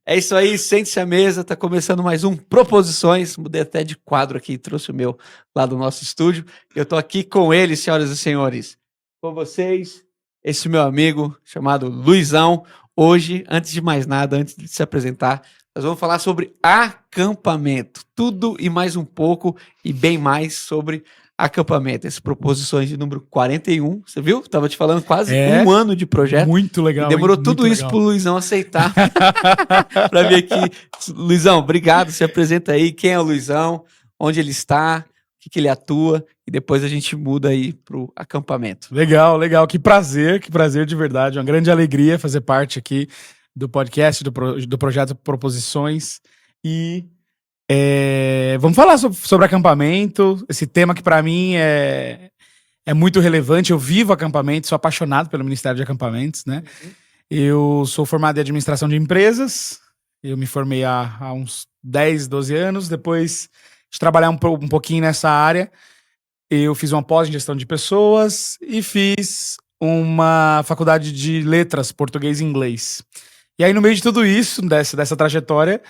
É isso aí, sente-se à mesa, tá começando mais um Proposições, mudei até de quadro aqui, trouxe o meu lá do nosso estúdio, eu tô aqui com ele, senhoras e senhores, com vocês, esse meu amigo chamado Luizão. Hoje, antes de mais nada, antes de se apresentar, nós vamos falar sobre acampamento, tudo e mais um pouco e bem mais sobre acampamento, essas proposições de número 41, você viu? Tava te falando quase um ano de projeto. Muito legal. E demorou tudo isso pro Luizão aceitar para vir aqui. Luizão, obrigado, se apresenta aí, quem é o Luizão, onde ele está, o que ele atua, e depois a gente muda aí pro acampamento. Legal, que prazer de verdade, uma grande alegria fazer parte aqui do podcast, do projeto Proposições, e vamos falar sobre acampamento, esse tema que para mim é muito relevante. Eu vivo acampamento, sou apaixonado pelo Ministério de Acampamentos, né? Eu sou formado em administração de empresas, eu me formei há uns 10, 12 anos, depois de trabalhar um pouquinho nessa área, eu fiz uma pós em gestão de pessoas e fiz uma faculdade de letras, português e inglês. E aí, no meio de tudo isso, dessa trajetória,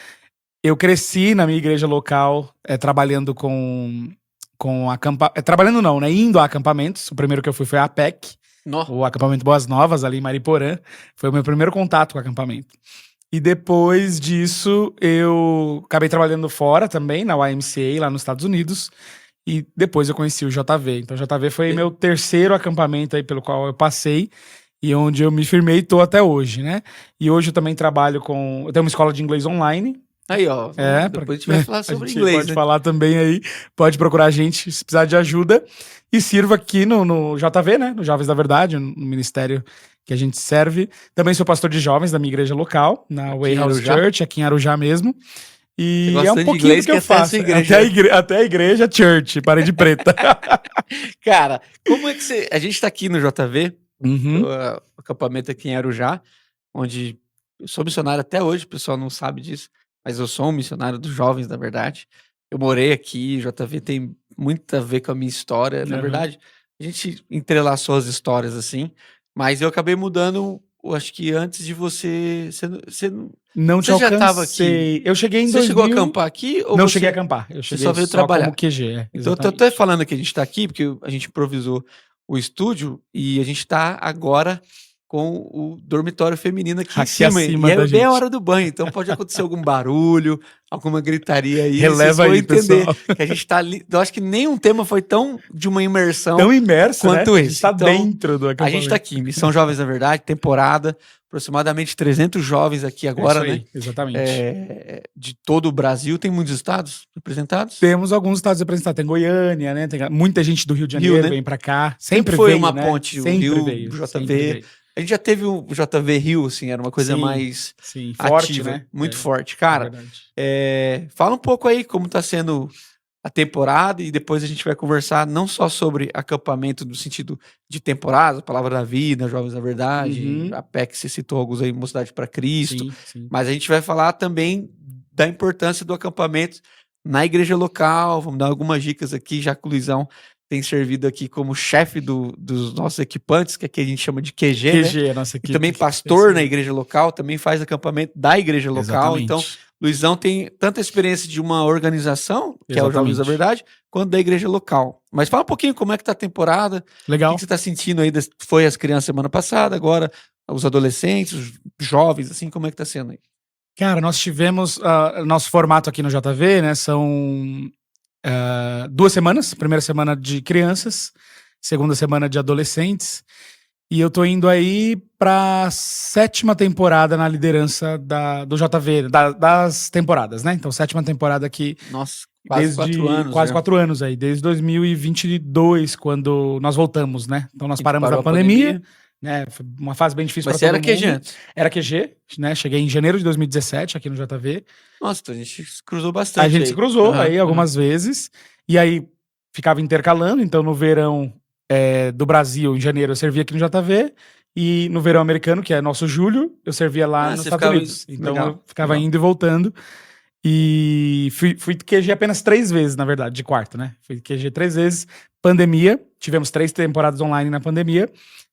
eu cresci na minha igreja local, trabalhando trabalhando não, né? Indo a acampamentos. O primeiro que eu fui foi a APEC, o acampamento Boas Novas, ali em Mariporã. Foi o meu primeiro contato com o acampamento. E depois disso, eu acabei trabalhando fora também, na YMCA, lá nos Estados Unidos. E depois eu conheci o JV. Então, o JV foi meu terceiro acampamento aí pelo qual eu passei e onde eu me firmei e tô até hoje, né? E hoje eu também trabalho eu tenho uma escola de inglês online. Aí, ó, depois a gente vai falar sobre inglês, pode falar também aí, pode procurar a gente se precisar de ajuda. E sirvo aqui no JV, né? No Jovens da Verdade, no ministério que a gente serve. Também sou pastor de jovens da minha igreja local, na Way House Church, aqui em Arujá mesmo. E é um pouquinho do que eu faço. Até a igreja Church, parede preta. Cara, como é que você... A gente tá aqui no JV, o acampamento aqui em Arujá, onde eu sou missionário até hoje, o pessoal não sabe disso, mas eu sou um missionário dos jovens, na verdade. Eu morei aqui, o JV tem muito a ver com a minha história. Na verdade, a gente entrelaçou as histórias assim, mas eu acabei mudando, eu acho que antes de você... Você já estava aqui? Eu cheguei em Você chegou a acampar aqui? Ou não cheguei a acampar. Eu cheguei só veio trabalhar como QG. Então, eu tô até falando que a gente está aqui, porque a gente improvisou o estúdio e a gente está agora com o dormitório feminino aqui em cima. E é bem a hora do banho, então pode acontecer algum barulho, alguma gritaria aí. Releva aí, entender pessoal. Que a gente tá ali. Eu acho que nenhum tema foi tão de uma imersão tão imerso, quanto né? esse. A gente tá então, dentro do acampamento. A gente tá aqui, Missão Jovens da Verdade, temporada, aproximadamente 300 jovens aqui agora, aí, né? Exatamente. De todo o Brasil. Tem muitos estados representados? Temos alguns estados representados. Tem Goiânia, né? Tem muita gente do Rio de Janeiro, né? Vem pra cá. Sempre foi veio, uma né? ponte, sempre o Rio, veio, o JV. A gente já teve o JV Rio, assim, era uma coisa mais forte, ativa, né? Muito forte. Cara, fala um pouco aí como tá sendo a temporada e depois a gente vai conversar não só sobre acampamento no sentido de temporada, Palavra da Vida, Jovens da Verdade, a PEC, você citou alguns aí, Mocidade para Cristo, mas a gente vai falar também da importância do acampamento na igreja local, vamos dar algumas dicas aqui, já que o Luizão tem servido aqui como chefe dos nossos equipantes, que aqui a gente chama de QG, né? Nossa equipe. E também pastor na igreja local, também faz acampamento da igreja local. Exatamente. Então, Luizão tem tanta experiência de uma organização, que é o Jovens da Verdade, quanto da igreja local. Mas fala um pouquinho como é que tá a temporada. Legal. O que você tá sentindo aí? Foi as crianças semana passada, agora os adolescentes, os jovens, assim, como é que tá sendo aí? Cara, nós tivemos nosso formato aqui no JV, né? São 2 semanas. Primeira semana de crianças, segunda semana de adolescentes. E eu tô indo aí pra 7ª temporada na liderança do JV, das temporadas, né? Então, 7ª temporada aqui. Nossa, quase 4 anos. Quase 4 anos aí, desde 2022, quando nós voltamos, né? Então, nós paramos na pandemia, né? Foi uma fase bem difícil para todo mundo. Mas você era QG antes? Era QG, né? Cheguei em janeiro de 2017 aqui no JV. Nossa, então a gente se cruzou bastante. A gente se cruzou aí algumas vezes. E aí, ficava intercalando. Então, no verão do Brasil, em janeiro, eu servia aqui no JV. E no verão americano, que é nosso julho, eu servia lá nos Estados Unidos. Então, eu ficava indo e voltando. E fui QG apenas 3 vezes, na verdade, de quarto, né? Fui QG 3 vezes. Pandemia, tivemos 3 temporadas online na pandemia.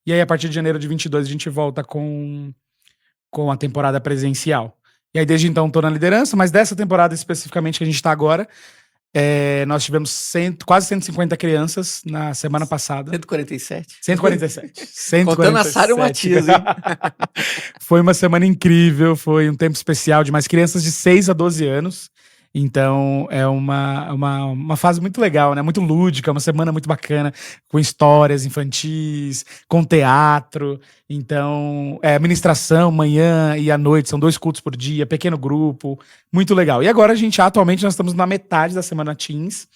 E aí, a partir de janeiro de 22, a gente volta com com a temporada presencial. E aí, desde então, estou na liderança, mas dessa temporada especificamente que a gente está agora, nós tivemos quase 150 crianças na semana passada. 147. 147. Contando a Sara e o Matias, hein? Foi uma semana incrível, foi um tempo especial demais. Crianças de 6 a 12 anos. Então, é uma fase muito legal, né? Muito lúdica, uma semana muito bacana, com histórias infantis, com teatro. Então, ministração, manhã e à noite, são 2 cultos por dia, pequeno grupo, muito legal. E agora, atualmente, nós estamos na metade da semana Teens,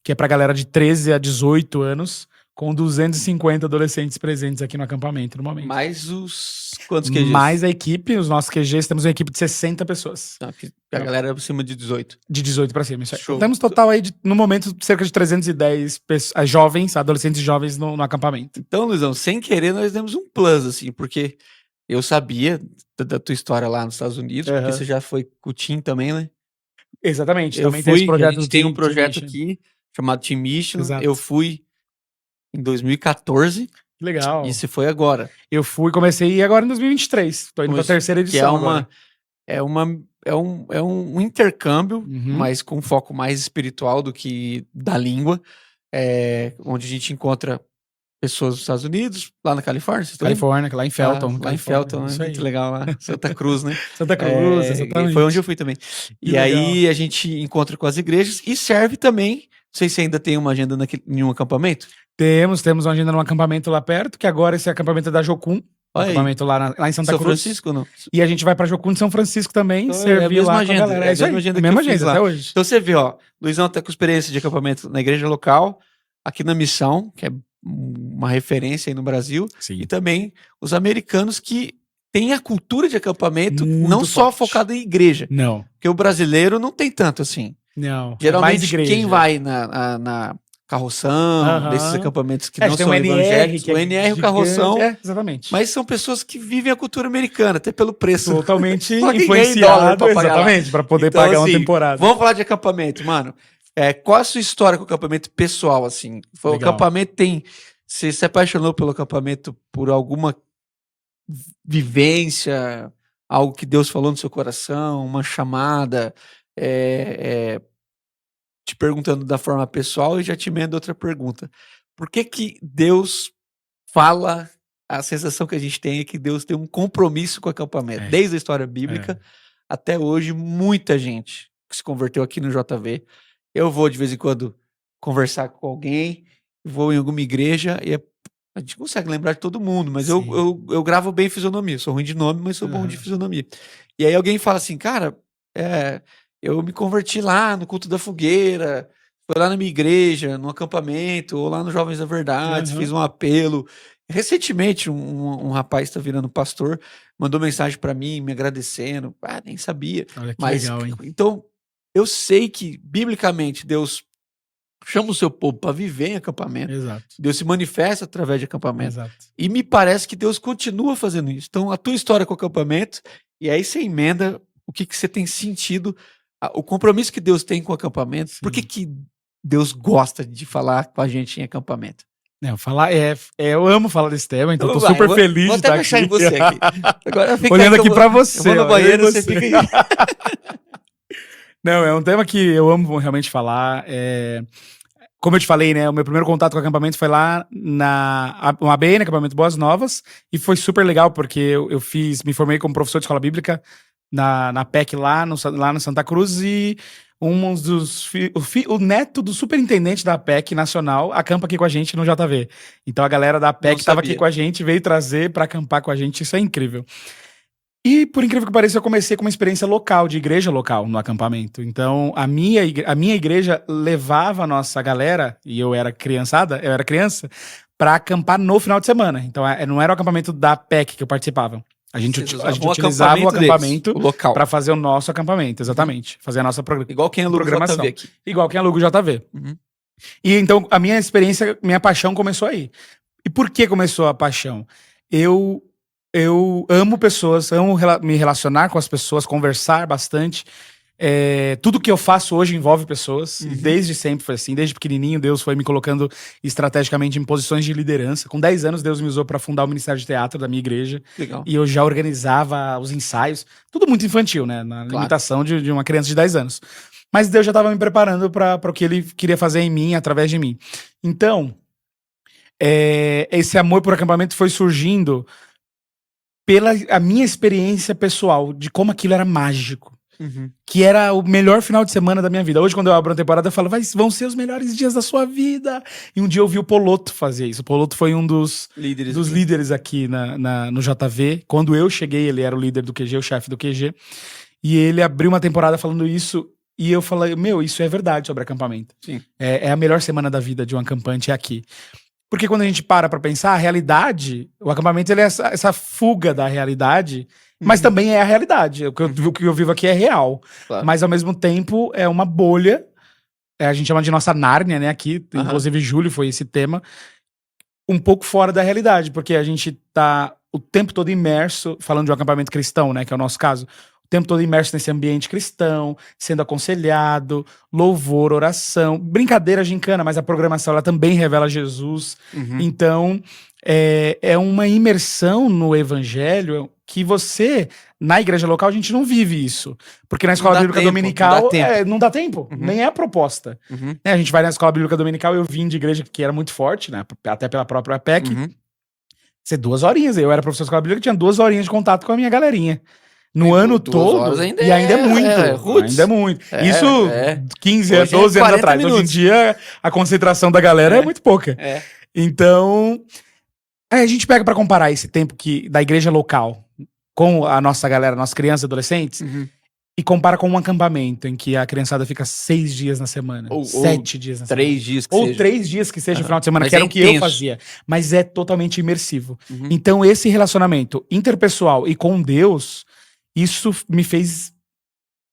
que é pra galera de 13 a 18 anos, com 250 adolescentes presentes aqui no acampamento no momento. Mais os... Quantos QGs? Mais a equipe, os nossos QGs, temos uma equipe de 60 pessoas. Não, a galera é acima de 18. De 18 pra cima, isso aí. Show. Temos total aí, no momento, cerca de 310 jovens, adolescentes jovens no acampamento. Então, Luizão, sem querer, nós demos um plus, assim, porque eu sabia da tua história lá nos Estados Unidos, porque você já foi com o Team também, né? Exatamente, Eu também fui, tem esse projeto. a gente tem um projeto aqui, chamado Team Mission. Exato. Eu fui em 2014. Que legal. E você foi agora. Eu comecei agora em 2023. Tô indo pra terceira edição. Que é um intercâmbio, mas com foco mais espiritual do que da língua, onde a gente encontra pessoas dos Estados Unidos, lá na Califórnia. Califórnia, lá em Felton. Lá em Felton, né? Muito legal lá. Santa Cruz, né? Santa Cruz, exatamente. Foi onde eu fui também. E aí a gente encontra com as igrejas e serve também. Não sei se ainda tem uma agenda em um acampamento. Temos uma agenda num acampamento lá perto, que agora esse acampamento é da Jocum. Acampamento lá em Santa Cruz. São Francisco, não? E a gente vai pra Jocum de São Francisco também, então, servir lá com a galera. É a mesma agenda mesma agenda até hoje. Então você vê, ó, Luizão tá com experiência de acampamento na igreja local, aqui na Missão, que é uma referência aí no Brasil. Sim. E também os americanos que têm a cultura de acampamento muito não só forte. focada em igreja. Não. Porque o brasileiro não tem tanto assim. Não. Geralmente quem vai na carroção, desses acampamentos que não são evangélicos, o NR, o carroção, exatamente. mas são pessoas que vivem a cultura americana, até pelo preço. Totalmente influenciado, exatamente, para poder então, pagar assim, uma temporada. Vamos falar de acampamento, mano. Qual a sua história com o acampamento pessoal, assim? O acampamento você se apaixonou pelo acampamento por alguma vivência, algo que Deus falou no seu coração, uma chamada, te perguntando da forma pessoal e já te emendo outra pergunta. Por que Deus fala, a sensação que a gente tem é que Deus tem um compromisso com o acampamento? Desde a história bíblica até hoje, muita gente que se converteu aqui no JV. Eu vou de vez em quando conversar com alguém, vou em alguma igreja e a gente consegue lembrar de todo mundo, mas eu gravo bem fisionomia. Sou ruim de nome, mas sou bom de fisionomia. E aí alguém fala assim, cara, eu me converti lá no culto da fogueira, foi lá na minha igreja, no acampamento, ou lá no Jovens da Verdade, fiz um apelo. Recentemente, um rapaz está virando pastor, mandou mensagem para mim, me agradecendo. Nem sabia. Olha que legal, hein? Então, eu sei que, biblicamente, Deus chama o seu povo para viver em acampamento. Exato. Deus se manifesta através de acampamento. Exato. E me parece que Deus continua fazendo isso. Então, a tua história com o acampamento, e aí você emenda o que você tem sentido, o compromisso que Deus tem com o acampamento. Sim. Por que Deus gosta de falar com a gente em acampamento? Eu amo falar desse tema, então tô super feliz de estar aqui. Vou até em você aqui. Agora olhando aqui pra você. Eu vou no banheiro, você fica aí. Não, é um tema que eu amo realmente falar. Como eu te falei, né? O meu primeiro contato com o acampamento foi lá no ABN, Acampamento Boas Novas, e foi super legal, porque eu me formei como professor de escola bíblica na PEC lá no Santa Cruz, e o neto do superintendente da PEC nacional acampa aqui com a gente no JV. Então a galera da PEC estava aqui com a gente, veio trazer para acampar com a gente, isso é incrível. E, por incrível que pareça, eu comecei com uma experiência local, de igreja local, no acampamento. Então, a minha igreja levava a nossa galera, e eu era criança, para acampar no final de semana. Então, não era o acampamento da PEC que eu participava. A gente utilizava o acampamento local para fazer o nosso acampamento, exatamente. Fazer a nossa programação. Igual quem aluga o JV aqui. Igual quem aluga o JV. E então, a minha experiência, minha paixão começou aí. E por que começou a paixão? Eu amo pessoas, amo me relacionar com as pessoas, conversar bastante. Tudo que eu faço hoje envolve pessoas, e desde sempre foi assim, desde pequenininho Deus foi me colocando estrategicamente em posições de liderança. Com 10 anos Deus me usou para fundar o Ministério de Teatro da minha igreja. Legal. E eu já organizava os ensaios, tudo muito infantil, né, na limitação de uma criança de 10 anos. Mas Deus já estava me preparando para o que ele queria fazer em mim, através de mim. Então, esse amor por acampamento foi surgindo pela a minha experiência pessoal, de como aquilo era mágico. Que era o melhor final de semana da minha vida. Hoje, quando eu abro a temporada, eu falo, vão ser os melhores dias da sua vida. E um dia eu vi o Poloto fazer isso. O Poloto foi um dos líderes aqui no JV. Quando eu cheguei, ele era o líder do QG, o chefe do QG. E ele abriu uma temporada falando isso. E eu falei, isso é verdade sobre acampamento. Sim. É a melhor semana da vida de um acampante, é aqui. Porque quando a gente para pra pensar, a realidade, o acampamento ele é essa fuga da realidade, mas também é a realidade. O que eu vivo aqui é real. Claro. Mas ao mesmo tempo é uma bolha. A gente chama de nossa Nárnia, né? Aqui, inclusive julho foi esse tema. Um pouco fora da realidade, porque a gente tá o tempo todo imerso, falando de um acampamento cristão, né? Que é o nosso caso. O tempo todo imerso nesse ambiente cristão, sendo aconselhado, louvor, oração, brincadeira, gincana, mas a programação ela também revela Jesus. Então, é uma imersão no evangelho que você, na igreja local, a gente não vive isso. Porque na escola bíblica dominical não dá tempo, nem é a proposta. A gente vai na escola bíblica dominical, eu vim de igreja que era muito forte, né? Até pela própria APEC. Ser 2 horinhas, eu era professor de escola bíblica, tinha 2 horinhas de contato com a minha galerinha. No ano todo, ainda é muito. Ainda é muito. Isso 15 anos, 12 anos atrás. Minutos. Hoje em dia, a concentração da galera é muito pouca. Então, a gente pega pra comparar esse tempo da igreja local com a nossa galera, nossas crianças e adolescentes, e compara com um acampamento em que a criançada fica 6 dias na semana, 7 dias na semana. 3 dias que ou seja. 3 dias que seja o final de semana, Mas que era o que eu intenso. fazia. Mas é totalmente imersivo. Então, esse relacionamento interpessoal e com Deus, isso me fez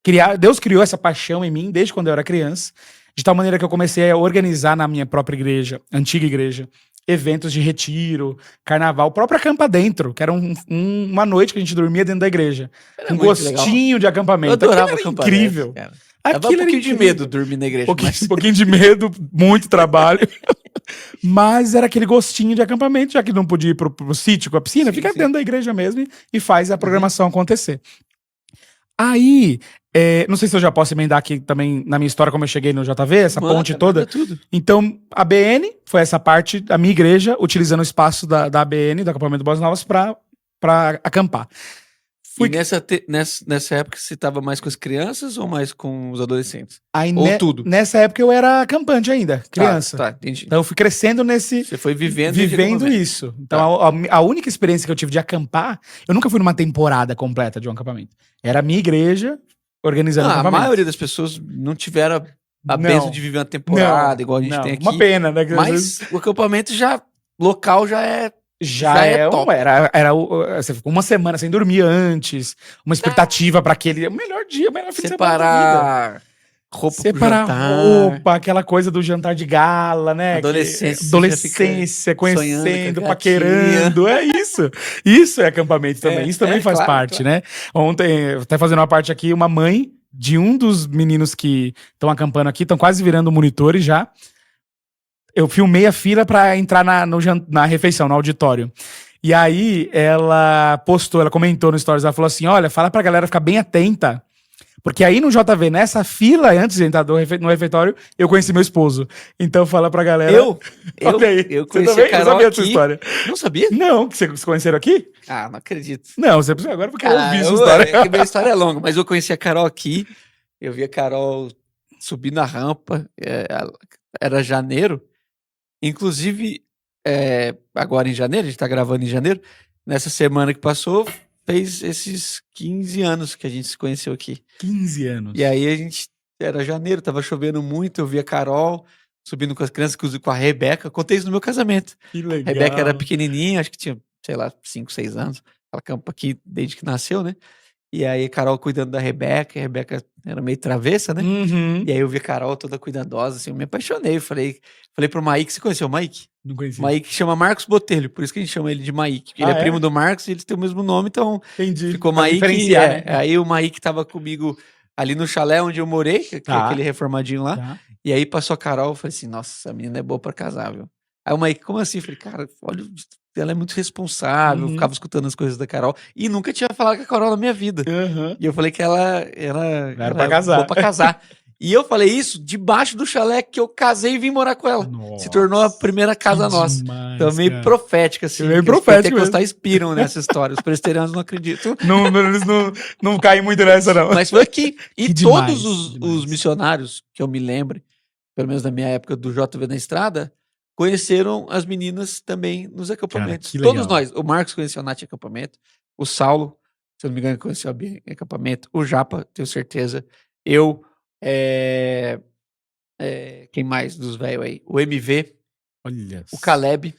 criar. Deus criou essa paixão em mim desde quando eu era criança, de tal maneira que eu comecei a organizar na minha própria igreja, antiga igreja, eventos de retiro, carnaval, próprio acampa dentro, que era uma noite que a gente dormia dentro da igreja. Era um muito gostinho legal. de acampamento. Eu adorava Aquilo era acampar. incrível. Dava Aquilo um era pouquinho de incrível. medo dormir na igreja. Um pouquinho de medo, muito trabalho. Mas era aquele gostinho de acampamento, já que não podia ir pro sítio com a piscina, fica dentro da igreja mesmo e faz a programação acontecer. Aí, não sei se eu já posso emendar aqui também na minha história, como eu cheguei no JV, essa ponte toda. Tudo. Então, a BN foi essa parte da minha igreja, utilizando o espaço da ABN, do acampamento Boas Novas, pra acampar. E nessa época você estava mais com as crianças ou mais com os adolescentes? Aí, ou tudo? Nessa época eu era acampante ainda, criança. Tá, entendi. Então eu fui crescendo nesse... Você foi vivendo isso. Então a única experiência que eu tive de acampar, eu nunca fui numa temporada completa de um acampamento. Era a minha igreja organizando acampamento. A maioria das pessoas não tiveram a bênção de viver uma temporada igual a gente tem aqui. Uma pena, né? Mas o acampamento local já é... top. Você ficou uma semana sem dormir antes, uma expectativa para aquele melhor dia, melhor fim de semana da vida. Roupa, aquela coisa do jantar de gala, né? Adolescência, conhecendo, paquerando, é isso. Isso é acampamento também, isso também faz parte, né? Ontem, até fazendo uma parte aqui, uma mãe de um dos meninos que estão acampando aqui, estão quase virando monitores já. Eu filmei a fila pra entrar na refeição, no auditório. E aí, ela comentou no Stories, ela falou assim, olha, fala pra galera ficar bem atenta, porque aí no JV, nessa fila, antes de entrar no refeitório, eu conheci meu esposo. Então fala pra galera... Eu conheci a Carol sabia aqui. Dessa história. Não sabia? Não, que vocês conheceram aqui? Não acredito. Não, você precisa agora porque eu ouvi essa história. Minha história é longa, mas eu conheci a Carol aqui, eu vi a Carol subir na rampa, era janeiro. Inclusive, agora em janeiro, a gente tá gravando em janeiro, nessa semana que passou, fez esses 15 anos que a gente se conheceu aqui. 15 anos. E aí era janeiro, tava chovendo muito, eu vi a Carol subindo com as crianças, inclusive com a Rebeca, contei isso no meu casamento. Que legal. A Rebeca era pequenininha, acho que tinha, sei lá, 5, 6 anos, ela campa aqui desde que nasceu, né? E aí a Carol cuidando da Rebeca, a Rebeca era meio travessa, né? Uhum. E aí eu vi a Carol toda cuidadosa, assim, eu me apaixonei. Falei pro Mike, você conheceu o Mike? Não conheci. Mike chama Marcos Botelho, por isso que a gente chama ele de Mike. Ele é primo do Marcos e eles têm o mesmo nome, então Entendi. ficou pra Mike. né? Aí o Mike tava comigo ali no chalé onde eu morei, que é Tá. aquele reformadinho lá. Tá. E aí passou a Carol, eu falei assim, nossa, essa menina é boa pra casar, viu? Aí o Mike, como assim? Eu falei, cara, olha, ela é muito responsável, eu ficava escutando as coisas da Carol e nunca tinha falado com a Carol na minha vida. Aham. E eu falei que ela Era pra é casar. boa pra casar. E eu falei isso debaixo do chalé que eu casei e vim morar com ela. Se tornou a primeira casa nossa. Demais, Então, meio cara. profética, assim. Meio que os profético pentecostais inspiram nessa história. Os presbiterianos não acreditam. Eles não caem muito nessa, não. Mas foi aqui. E Que todos demais, os demais. missionários, que eu me lembro, pelo menos na minha época do JV na Estrada, conheceram as meninas também nos acampamentos. Cara, que Todos legal. nós. O Marcos conheceu a Nath em acampamento. O Saulo, se eu não me engano, conheceu a Bia em acampamento. O Japa, tenho certeza. Eu, quem mais dos velhos aí? O MV, Olha. o Caleb.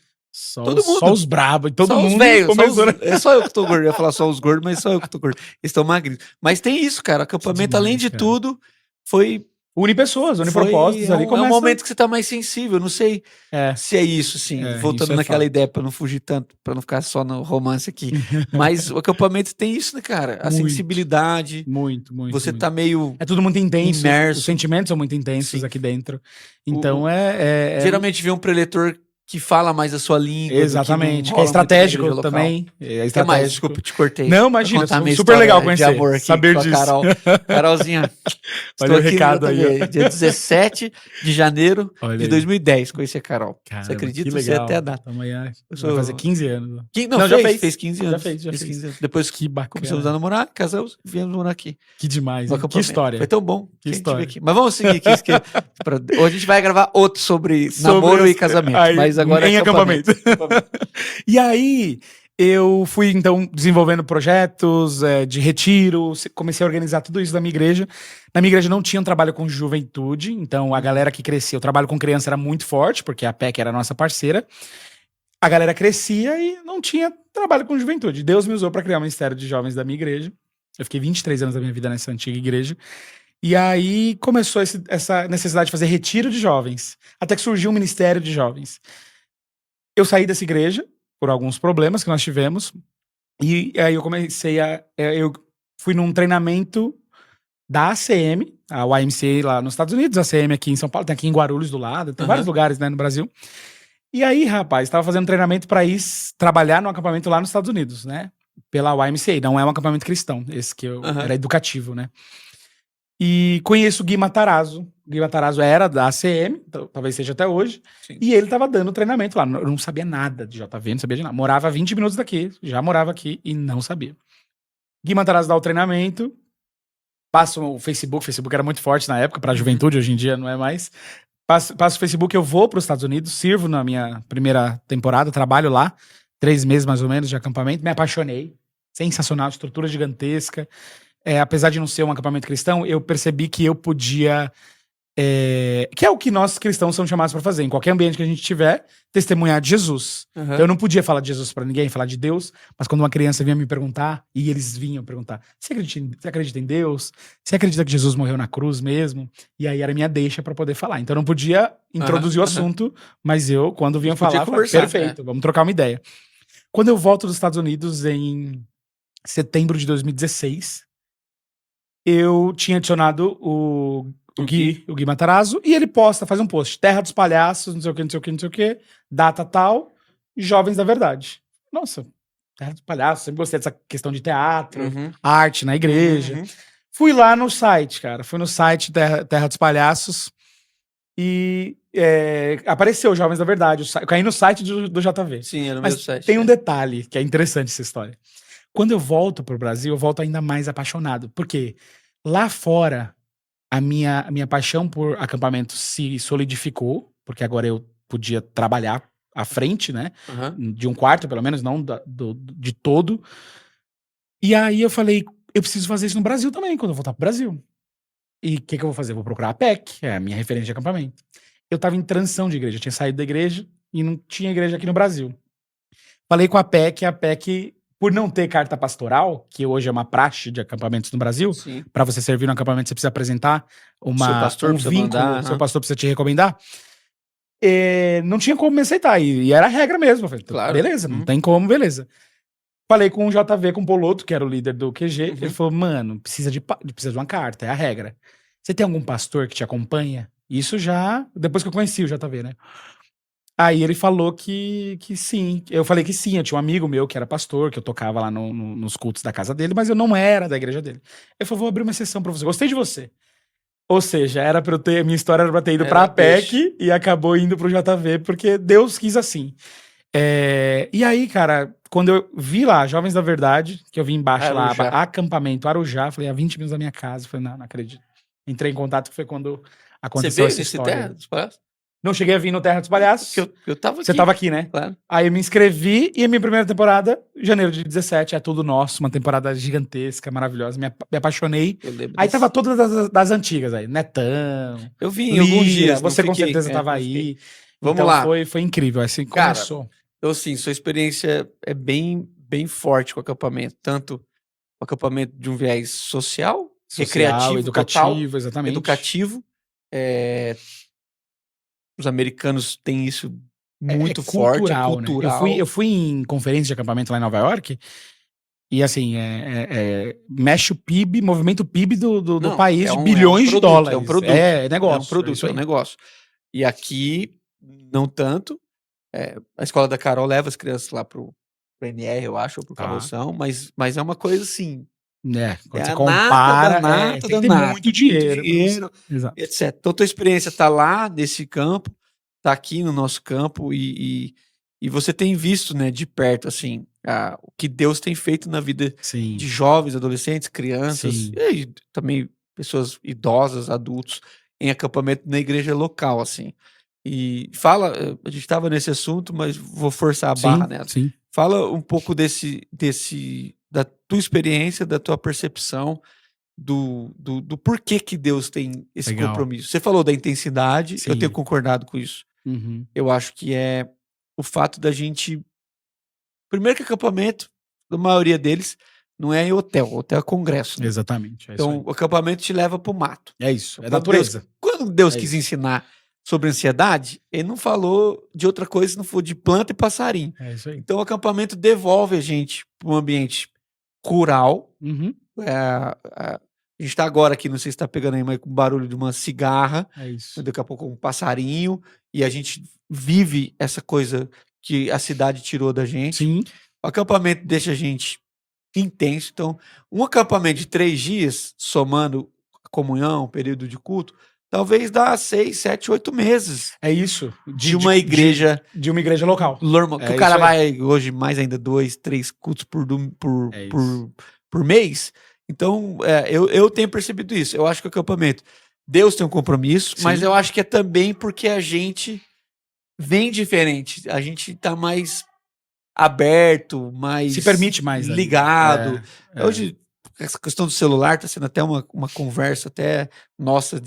Todo mundo. Só os brabos. Todo só mundo os velhos. começou, né? É só eu que tô gordo. Eu ia falar só os gordos, mas só eu que tô gordo. Eles estão magrinhos. Mas tem isso, cara. Acampamento, demais, além de cara. tudo, foi... Une pessoas, une propósitos ali. É um Começa... momento que você tá mais sensível. Não sei É. se é isso, assim. Voltando isso é naquela fato. ideia, pra não fugir tanto, pra não ficar só no romance aqui. Mas o acampamento tem isso, né, cara? A Muito. sensibilidade. Muito. Você tá meio... É tudo muito intenso. imerso. Os sentimentos são muito intensos Sim. aqui dentro. Então é... Geralmente vê um preletor que fala mais a sua língua. Exatamente. Que é rola muito na igreja estratégico local. também. É Que mais? estratégico. Desculpa, te cortei. Não, imagina. Vou contar minha Super história legal de conhecer. amor aqui Saber com a disso. Carol. Carolzinha, Olha o aqui recado no aí, ó. dia 17 de janeiro Olha de aí. 2010, conheci a Carol. Caramba, Você acredita? que Você legal. até a data. Amanhã Eu vai fazer 15 anos. Não, já fez 15 anos. Já fez. 15 anos. Depois Que bacana. começamos a namorar, casamos e viemos morar aqui. Que demais. No hein? Que acampamento. história. Foi tão bom. Que a gente história. veio aqui. Mas vamos seguir aqui. Hoje a gente vai gravar outro sobre namoro e casamento. Aí, mas agora em é acampamento. E aí, eu fui, então, desenvolvendo projetos de retiro, comecei a organizar tudo isso na minha igreja. Na minha igreja não tinha um trabalho com juventude, então a galera que crescia, o trabalho com criança era muito forte, porque a PEC era a nossa parceira. A galera crescia e não tinha trabalho com juventude. Deus me usou para criar o Ministério de Jovens da minha igreja. Eu fiquei 23 anos da minha vida nessa antiga igreja. E aí começou essa necessidade de fazer retiro de jovens, até que surgiu um Ministério de Jovens. Eu saí dessa igreja por alguns problemas que nós tivemos, e aí eu comecei eu fui num treinamento da ACM, a YMCA lá nos Estados Unidos, a ACM aqui em São Paulo, tem aqui em Guarulhos do lado, tem vários lugares, né, no Brasil. E aí, rapaz, estava fazendo treinamento para ir trabalhar num acampamento lá nos Estados Unidos, né, pela YMCA, não é um acampamento cristão, esse que era educativo, né. E conheço o Gui Matarazzo. O Gui Matarazzo era da ACM, talvez seja até hoje. Sim. E ele tava dando treinamento lá. Eu não sabia nada de JV, não sabia de nada. Morava 20 minutos daqui, já morava aqui e não sabia. Gui Matarazzo dá o treinamento, passa o Facebook era muito forte na época, pra juventude, hoje em dia não é mais. Passo o Facebook, eu vou para os Estados Unidos, sirvo na minha primeira temporada, trabalho lá, 3 meses mais ou menos de acampamento, me apaixonei. Sensacional, estrutura gigantesca. Apesar de não ser um acampamento cristão, eu percebi que eu podia, que é o que nós cristãos somos chamados para fazer, em qualquer ambiente que a gente tiver, testemunhar de Jesus. Então, eu não podia falar de Jesus para ninguém, falar de Deus, mas quando uma criança vinha me perguntar, e eles vinham perguntar, você acredita em Deus? Você acredita que Jesus morreu na cruz mesmo? E aí era minha deixa para poder falar. Então eu não podia introduzir o assunto, mas eu, quando vinham falar, falei, perfeito, vamos trocar uma ideia. Quando eu volto dos Estados Unidos em setembro de 2016, eu tinha adicionado o Gui Matarazzo, e ele faz um post, Terra dos Palhaços, não sei o que, data tal, Jovens da Verdade. Nossa, Terra dos Palhaços, sempre gostei dessa questão de teatro, arte na igreja. Fui lá no site, cara, Terra dos Palhaços, e apareceu Jovens da Verdade, eu caí no site do JV. Sim, era no Mas mesmo site. tem um detalhe, que é interessante essa história. Quando eu volto pro Brasil, eu volto ainda mais apaixonado, porque lá fora a minha paixão por acampamento se solidificou, porque agora eu podia trabalhar à frente, né, de um quarto pelo menos, não de todo. E aí eu falei, eu preciso fazer isso no Brasil também, quando eu voltar pro Brasil. E o que eu vou fazer? Eu vou procurar a PEC, é a minha referência de acampamento. Eu tava em transição de igreja, eu tinha saído da igreja e não tinha igreja aqui no Brasil. Falei com a PEC, por não ter carta pastoral, que hoje é uma praxe de acampamentos no Brasil, para você servir no acampamento você precisa apresentar um vínculo, seu pastor precisa te recomendar, não tinha como me aceitar, e era a regra mesmo. Eu falei, claro. Beleza, não tem como, beleza. falei com o JV, com o Poloto, que era o líder do QG. Uhum. Ele falou, mano, precisa de uma carta, é a regra. Você tem algum pastor que te acompanha? Isso já, depois que eu conheci o JV, né? Aí ele falou que sim. Eu falei que sim, eu tinha um amigo meu que era pastor, que eu tocava lá nos cultos da casa dele, mas eu não era da igreja dele. Ele falou, vou abrir uma exceção pra você. Gostei de você. Ou seja, era pra eu ter, minha história era pra ter ido pra APEC e acabou indo pro JV, porque Deus quis assim. E aí, cara, quando eu vi lá, Jovens da Verdade, que eu vi embaixo lá, Arujá. acampamento Arujá, falei, a 20 minutos da minha casa. Falei, não acredito. Entrei em contato, que foi quando Você aconteceu veio essa nesse história. Terra dos Palhaços? Não cheguei a vir no Terra dos Palhaços. Porque eu tava aqui. Você tava aqui, né? Claro. Aí eu me inscrevi e a minha primeira temporada, janeiro de 17, é tudo nosso, uma temporada gigantesca, maravilhosa. Me apaixonei. Eu lembro Aí desse. tava todas das antigas aí, Netão, Eu vi em alguns Lira, dias. você não com fiquei, certeza tava não fiquei. aí. Vamos Então lá. foi incrível, assim Cara, começou. Então, assim, sua experiência é bem forte com o acampamento. Tanto o acampamento de um viés social, recreativo, educativo, total, exatamente. educativo. Os americanos têm isso muito forte, cultural, é cultural. Né? Eu fui em conferência de acampamento lá em Nova York e assim, mexe o PIB, movimento PIB do país de bilhões de dólares. É um produto. É negócio. É um produto, é um negócio. E aqui, não tanto. A escola da Carol leva as crianças lá pro NR, eu acho, ou pro Carroção, mas é uma coisa assim. Quando você compara, tem que ter muito dinheiro. Exato. Etc. Então, tua experiência tá lá nesse campo, tá aqui no nosso campo e você tem visto, né, de perto, assim, o que Deus tem feito na vida Sim. de jovens, adolescentes, crianças, Sim. e também pessoas idosas, adultos, em acampamento na igreja local, assim. E fala, a gente estava nesse assunto, mas vou forçar a barra nela. Sim. Fala um pouco da tua experiência, da tua percepção do porquê que Deus tem esse compromisso. Você falou da intensidade, eu tenho concordado com isso. Uhum. Eu acho que é o fato da gente... Primeiro que acampamento, a maioria deles, não é em hotel é congresso. Né? Exatamente. Então, o acampamento te leva pro mato. É isso, é natureza. Quando Deus quis ensinar sobre ansiedade, ele não falou de outra coisa, não falou de planta e passarinho. É isso aí. Então, o acampamento devolve a gente para um ambiente rural. Uhum. A gente está agora aqui, não sei se está pegando aí, mas com o barulho de uma cigarra. É isso. Daqui a pouco um passarinho. E a gente vive essa coisa que a cidade tirou da gente. Sim. O acampamento deixa a gente intenso. Então, um acampamento de 3 dias, somando a comunhão, período de culto, talvez dá 6, 7, 8 meses. É isso. De uma igreja... De uma igreja local. Normal, que o cara vai hoje mais ainda 2, 3 cultos por mês. Então, eu tenho percebido isso. Eu acho que o acampamento, Deus tem um compromisso, mas eu acho que é também porque a gente vem diferente. A gente tá mais aberto, mais... Se permite mais. Ligado. Hoje... Essa questão do celular está sendo até uma conversa até nossa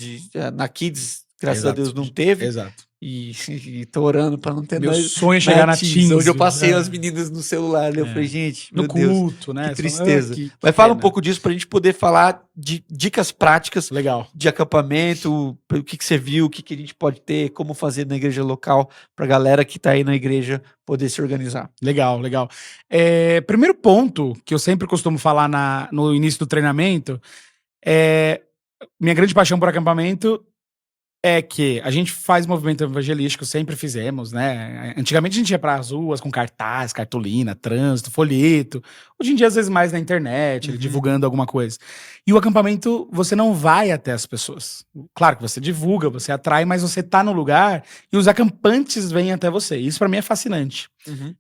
na Kids, graças a Deus não teve. Exato. E tô orando para não ter... Meu sonho é chegar na Teens. Hoje eu passei as meninas no celular, né? Eu falei, gente, no culto, Deus, né? Que tristeza. Mas fala um pouco disso pra gente poder falar de dicas práticas. Legal. De acampamento, o que você viu, o que a gente pode ter, como fazer na igreja local, pra galera que tá aí na igreja poder se organizar. Legal. Primeiro ponto que eu sempre costumo falar no início do treinamento minha grande paixão por acampamento é que a gente faz movimento evangelístico, sempre fizemos, né? Antigamente a gente ia para as ruas com cartaz, cartolina, trânsito, folheto. Hoje em dia, às vezes, mais na internet, divulgando alguma coisa. E o acampamento, você não vai até as pessoas. Claro que você divulga, você atrai, mas você tá no lugar e os acampantes vêm até você. Isso para mim é fascinante.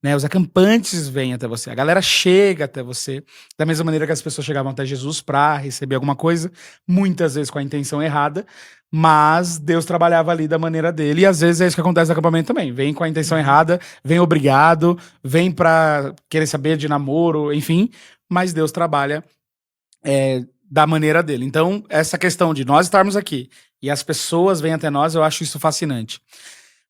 Né? Os acampantes vêm até você. A galera chega até você. Da mesma maneira que as pessoas chegavam até Jesus para receber alguma coisa, muitas vezes com a intenção errada. Mas Deus trabalhava ali da maneira dele. E às vezes é isso que acontece no acampamento também. Vem com a intenção errada, vem obrigado, vem pra querer saber de namoro, enfim. Mas Deus trabalha da maneira dele. Então, essa questão de nós estarmos aqui e as pessoas vêm até nós, eu acho isso fascinante.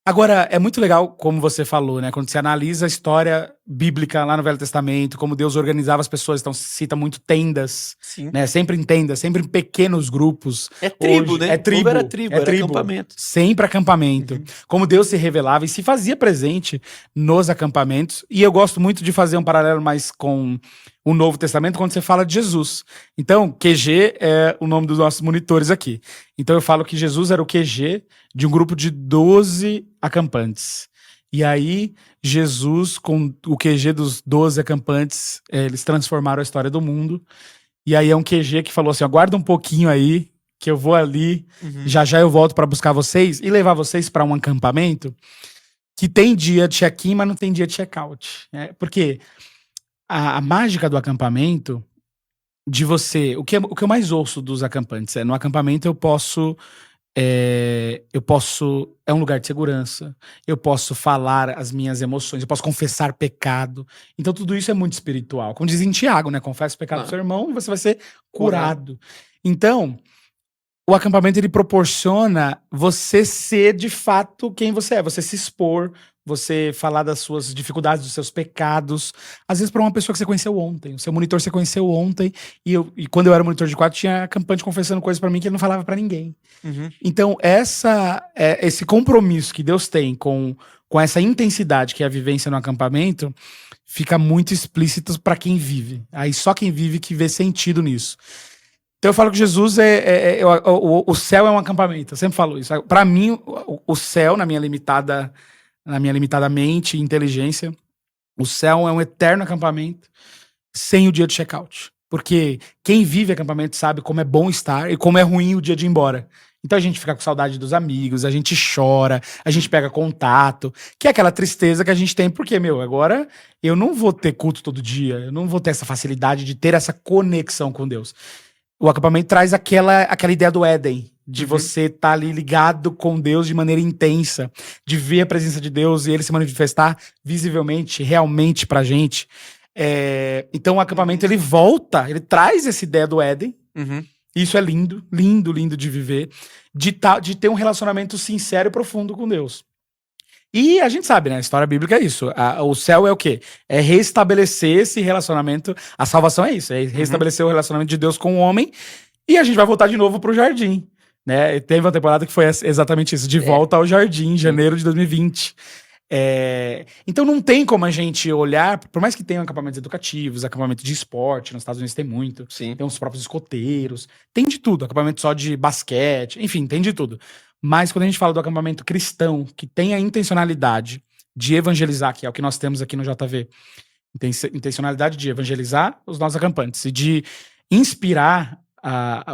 Agora, é muito legal, como você falou, né? Quando você analisa a história bíblica lá no Velho Testamento, como Deus organizava as pessoas, então cita muito tendas, Sim. né? Sempre em tendas, sempre em pequenos grupos. É tribo, Hoje, né? é O povo era tribo, era acampamento. sempre acampamento. Uhum. Como Deus se revelava e se fazia presente nos acampamentos. E eu gosto muito de fazer um paralelo mais com o Novo Testamento, quando você fala de Jesus. Então, QG é o nome dos nossos monitores aqui. Então eu falo que Jesus era o QG de um grupo de 12 acampantes. E aí, Jesus, com o QG dos 12 acampantes, eles transformaram a história do mundo. E aí é um QG que falou assim, aguarda um pouquinho aí, que eu vou ali, já já eu volto para buscar vocês e levar vocês para um acampamento que tem dia de check-in, mas não tem dia de check-out. Porque a mágica do acampamento, de você... O que eu mais ouço dos acampantes no acampamento eu posso... É um lugar de segurança, eu posso falar as minhas emoções, eu posso confessar pecado. Então tudo isso é muito espiritual. Como diz em Tiago, né? Confessa o pecado do seu irmão e você vai ser curado. Então, o acampamento ele proporciona você ser de fato quem você é, você se expor, você falar das suas dificuldades, dos seus pecados. Às vezes para uma pessoa que você conheceu ontem, o seu monitor você conheceu ontem, e quando eu era monitor de quadro tinha acampante confessando coisas para mim que ele não falava para ninguém. Então esse compromisso que Deus tem com essa intensidade que é a vivência no acampamento fica muito explícito para quem vive. Aí só quem vive que vê sentido nisso. Então eu falo que Jesus o céu é um acampamento. Eu sempre falo isso. Para mim, o céu, na minha limitada mente e inteligência, o céu é um eterno acampamento sem o dia de check-out. Porque quem vive acampamento sabe como é bom estar e como é ruim o dia de ir embora. Então a gente fica com saudade dos amigos, a gente chora, a gente pega contato, que é aquela tristeza que a gente tem, porque, agora eu não vou ter culto todo dia, eu não vou ter essa facilidade de ter essa conexão com Deus. O acampamento traz aquela ideia do Éden, de você estar ali ligado com Deus de maneira intensa, de ver a presença de Deus e ele se manifestar visivelmente, realmente pra gente. Então o acampamento ele traz essa ideia do Éden. Isso é lindo, lindo, lindo de viver, de ter um relacionamento sincero e profundo com Deus. E a gente sabe, né? A história bíblica é isso. O céu é o quê? É restabelecer esse relacionamento. A salvação é isso, é restabelecer o relacionamento de Deus com o homem. E a gente vai voltar de novo pro jardim, né? E teve uma temporada que foi exatamente isso, de volta ao jardim, em janeiro de 2020. Então não tem como a gente olhar, por mais que tenham acampamentos educativos, acampamento de esporte, nos Estados Unidos tem muito, tem os próprios escoteiros, tem de tudo, acampamento só de basquete, enfim, tem de tudo. Mas quando a gente fala do acampamento cristão, que tem a intencionalidade de evangelizar, que é o que nós temos aqui no JV, intencionalidade de evangelizar os nossos acampantes e de inspirar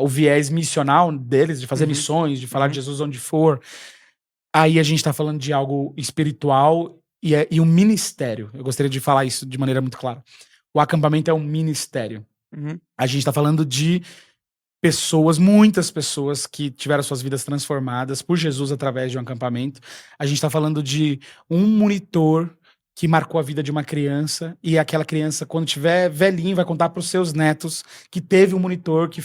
o viés missional deles, de fazer missões, de falar de Jesus onde for, aí a gente está falando de algo espiritual e um ministério. Eu gostaria de falar isso de maneira muito clara. O acampamento é um ministério. A gente está falando de pessoas, muitas pessoas que tiveram suas vidas transformadas por Jesus através de um acampamento. A gente está falando de um monitor que marcou a vida de uma criança e aquela criança, quando tiver velhinho, vai contar para os seus netos que teve um monitor que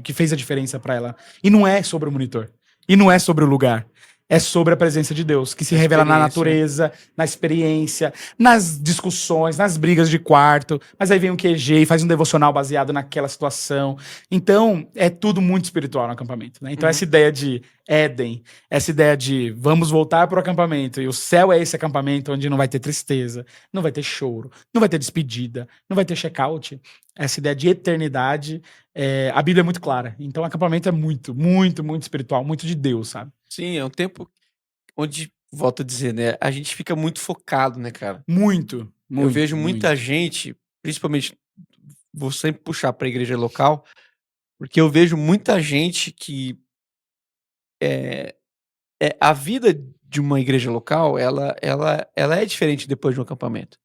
que fez a diferença para ela. E não é sobre o monitor. E não é sobre o lugar. É sobre a presença de Deus, que se revela na natureza, na experiência, nas discussões, nas brigas de quarto. Mas aí vem um QG e faz um devocional baseado naquela situação. Então, é tudo muito espiritual no acampamento, né? Então, essa ideia de Éden, essa ideia de vamos voltar para o acampamento, e o céu é esse acampamento onde não vai ter tristeza, não vai ter choro, não vai ter despedida, não vai ter check-out. Essa ideia de eternidade, a Bíblia é muito clara. Então, o acampamento é muito, muito, muito espiritual, muito de Deus, sabe? Sim, é um tempo onde, volto a dizer, né, a gente fica muito focado, né, cara? Muito. Eu vejo muita gente, principalmente, vou sempre puxar para a igreja local, porque eu vejo muita gente que a vida de uma igreja local, ela é diferente depois de um acampamento.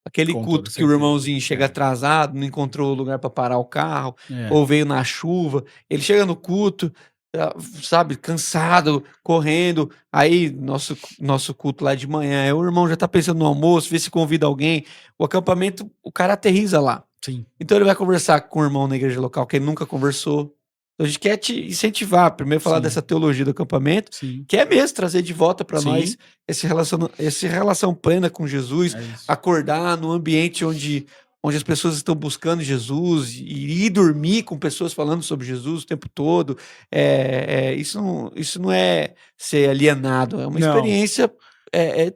Aquele Com culto toda que o certeza. irmãozinho chega atrasado, não encontrou lugar para parar o carro, ou veio na chuva, ele chega no culto, sabe, cansado, correndo, aí nosso culto lá de manhã, aí o irmão já tá pensando no almoço, vê se convida alguém, o acampamento, o cara aterriza lá. Sim. Então ele vai conversar com o irmão na igreja local que ele nunca conversou, Então a gente quer te incentivar, primeiro falar Sim. dessa teologia do acampamento, Sim. que é mesmo trazer de volta para Sim. nós essa relação plena com Jesus, É isso. acordar num ambiente onde as pessoas estão buscando Jesus e ir dormir com pessoas falando sobre Jesus o tempo todo. Isso não é ser alienado, é uma Não. experiência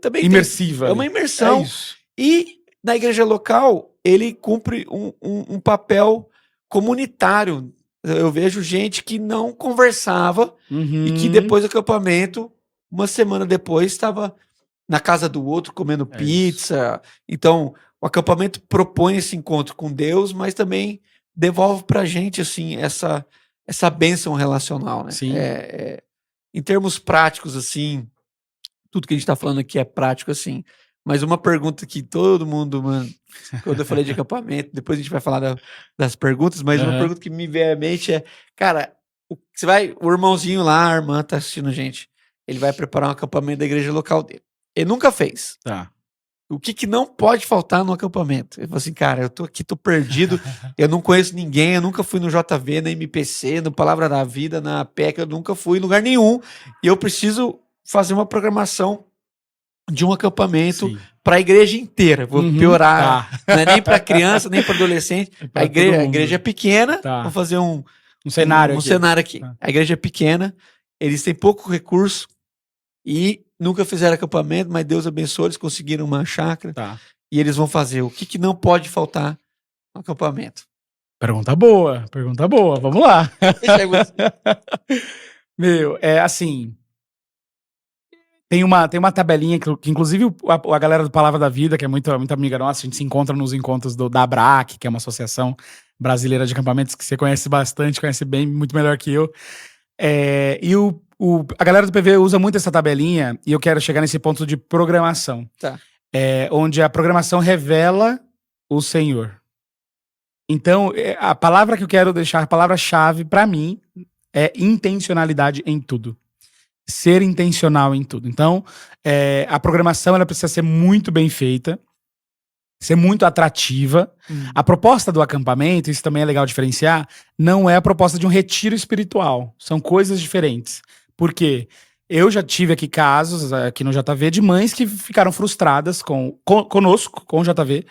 também Imersiva. é uma ali. imersão. É isso. E na igreja local, ele cumpre um papel comunitário. Eu vejo gente que não conversava e que depois do acampamento, uma semana depois, estava na casa do outro comendo É pizza. Então, o acampamento propõe esse encontro com Deus, mas também devolve pra gente assim essa bênção relacional, né? Sim. Em termos práticos, assim, tudo que a gente tá falando aqui é prático, assim. Mas uma pergunta que todo mundo, mano, quando eu falei de acampamento, depois a gente vai falar das perguntas, mas uma Aham. pergunta que me veio à mente é, cara, o irmãozinho lá, a irmã tá assistindo a gente, ele vai preparar um acampamento da igreja local dele. Ele nunca fez. Tá. O que não pode faltar no acampamento? Ele falou assim, cara, eu tô aqui, tô perdido, eu não conheço ninguém, eu nunca fui no JV, na MPC, no Palavra da Vida, na PEC, eu nunca fui em lugar nenhum, e eu preciso fazer uma programação de um acampamento Sim. para a igreja inteira. Vou Uhum. piorar, Tá. não é nem para criança, nem para adolescente. É pra A todo mundo. igreja é pequena, Tá. vamos fazer um cenário aqui. cenário aqui. Tá. A igreja é pequena, eles têm pouco recurso e nunca fizeram acampamento, mas Deus abençoou, eles conseguiram uma chácara Tá. e eles vão fazer. O que não pode faltar no acampamento? Pergunta boa. Vamos lá. Deixa aí você. Meu, é assim. Tem uma tabelinha que inclusive, a galera do Palavra da Vida, que é muito amiga nossa, a gente se encontra nos encontros da ABRAC, que é uma associação brasileira de acampamentos que você conhece bastante, conhece bem, muito melhor que eu. A galera do PV usa muito essa tabelinha, e eu quero chegar nesse ponto de programação. Tá. Onde a programação revela o Senhor. Então, a palavra que eu quero deixar, a palavra-chave pra mim, é intencionalidade em tudo. Ser intencional em tudo. Então, a programação ela precisa ser muito bem feita, ser muito atrativa. A proposta do acampamento, isso também é legal diferenciar, não é a proposta de um retiro espiritual. São coisas diferentes. Por quê? Eu já tive aqui casos, aqui no JV, de mães que ficaram frustradas conosco, com o JV,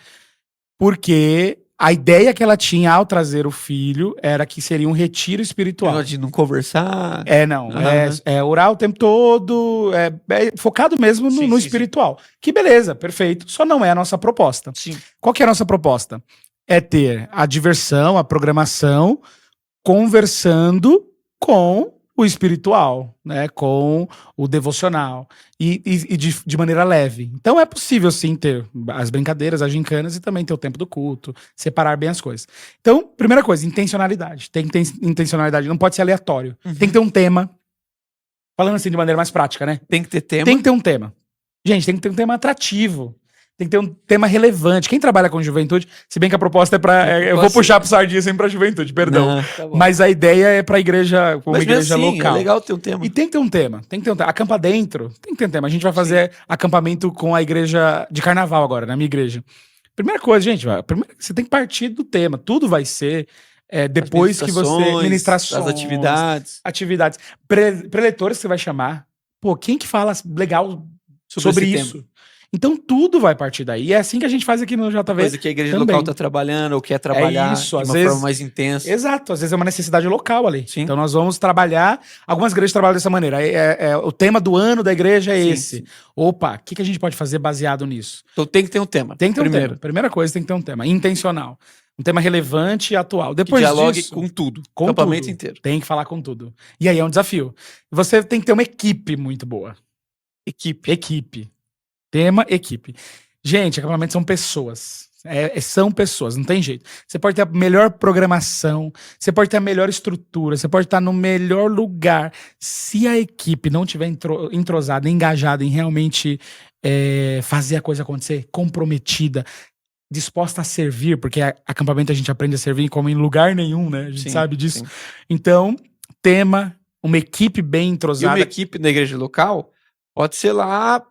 porque a ideia que ela tinha ao trazer o filho era que seria um retiro espiritual. Negócio de não conversar. Não. Aham. É orar o tempo todo, é focado mesmo Sim, no sim, espiritual. Que beleza, perfeito. Só não é a nossa proposta. Sim. Qual que é a nossa proposta? É ter a diversão, a programação, conversando com o espiritual, né? Com o devocional. E de maneira leve. Então é possível, sim, ter as brincadeiras, as gincanas e também ter o tempo do culto, separar bem as coisas. Então, primeira coisa, intencionalidade. Tem que ter intencionalidade, não pode ser aleatório. Uhum. Tem que ter um tema. Falando assim de maneira mais prática, né? Tem que ter tema. Tem que ter um tema. Gente, tem que ter um tema atrativo. Tem que ter um tema relevante. Quem trabalha com juventude, se bem que a proposta é pra... eu vou puxar pro sardinha sempre pra juventude, perdão. Não, tá bom. Mas a ideia é pra igreja, como Mas igreja mesmo assim, local. é legal ter um tema. E tem que ter um tema. Acampa dentro, tem que ter um tema. A gente vai fazer acampamento com a igreja de carnaval agora, na minha igreja. Primeira coisa, gente, você tem que partir do tema. Tudo vai ser depois que você... Ministrações. As atividades. Atividades. Preletores que você vai chamar. Pô, quem que fala legal sobre esse isso? tema. Então tudo vai partir daí. E é assim que a gente faz aqui no JV. Coisa que a igreja também. local tá trabalhando ou quer trabalhar isso, de às uma vezes- forma mais intensa. Exato, às vezes é uma necessidade local ali. Sim. Então nós vamos trabalhar. Algumas igrejas trabalham dessa maneira. O tema do ano da igreja é Sim, esse. sim. Opa, o que a gente pode fazer baseado nisso? Então tem que ter um tema. Tem que ter primeiro. um tema. Primeira coisa, tem que ter um tema. Intencional. Um tema relevante e atual. Que Depois dialogue disso, com tudo. com o acampamento tudo. inteiro. Tem que falar com tudo. E aí é um desafio. Você tem que ter uma equipe muito boa. Equipe. Tema, equipe. Gente, acampamento são pessoas. São pessoas, não tem jeito. Você pode ter a melhor programação, você pode ter a melhor estrutura, você pode estar no melhor lugar. Se a equipe não tiver entrosada, engajada em realmente fazer a coisa acontecer, comprometida, disposta a servir, porque acampamento a gente aprende a servir como em lugar nenhum, né? A gente Sim, sabe disso. sim. Então, tema, uma equipe bem E entrosada. uma equipe da igreja local pode ser lá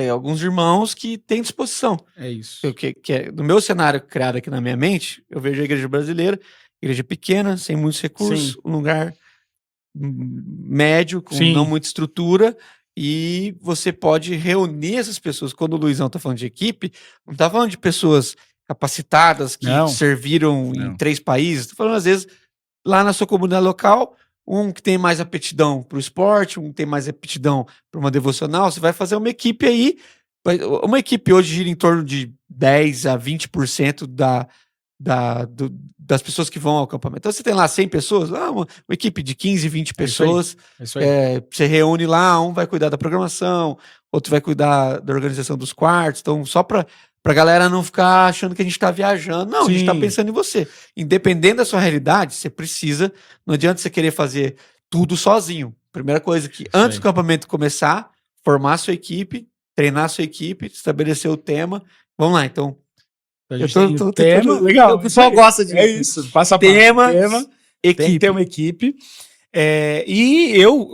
alguns irmãos que têm disposição. É isso. No meu cenário criado aqui na minha mente, eu vejo a igreja brasileira igreja pequena, sem muitos recursos, Sim. um lugar médio, com Sim. não muita estrutura, e você pode reunir essas pessoas. Quando o Luizão tá falando de equipe, não tá falando de pessoas capacitadas que Não. serviram em Não. 3 países, tô falando às vezes lá na sua comunidade local, um que tem mais aptidão para o esporte, um que tem mais aptidão para uma devocional, você vai fazer uma equipe aí. Uma equipe hoje gira em torno de 10 a 20% das pessoas que vão ao acampamento. Então você tem lá 100 pessoas, uma equipe de 15, 20 pessoas, É isso aí. você reúne lá, um vai cuidar da programação, outro vai cuidar da organização dos quartos, então só para a galera não ficar achando que a gente está viajando. Não, a gente está Sim. pensando em você. Independente da sua realidade, você precisa, não adianta você querer fazer tudo sozinho. Primeira coisa que, antes aí. do acampamento começar, formar a sua equipe, treinar a sua equipe, estabelecer o tema. Vamos lá, então. A gente Eu tem tô o tema, tentando- legal. O pessoal gosta disso. É isso, passa a Tema, tema. Tem que equipe. ter uma equipe. E eu,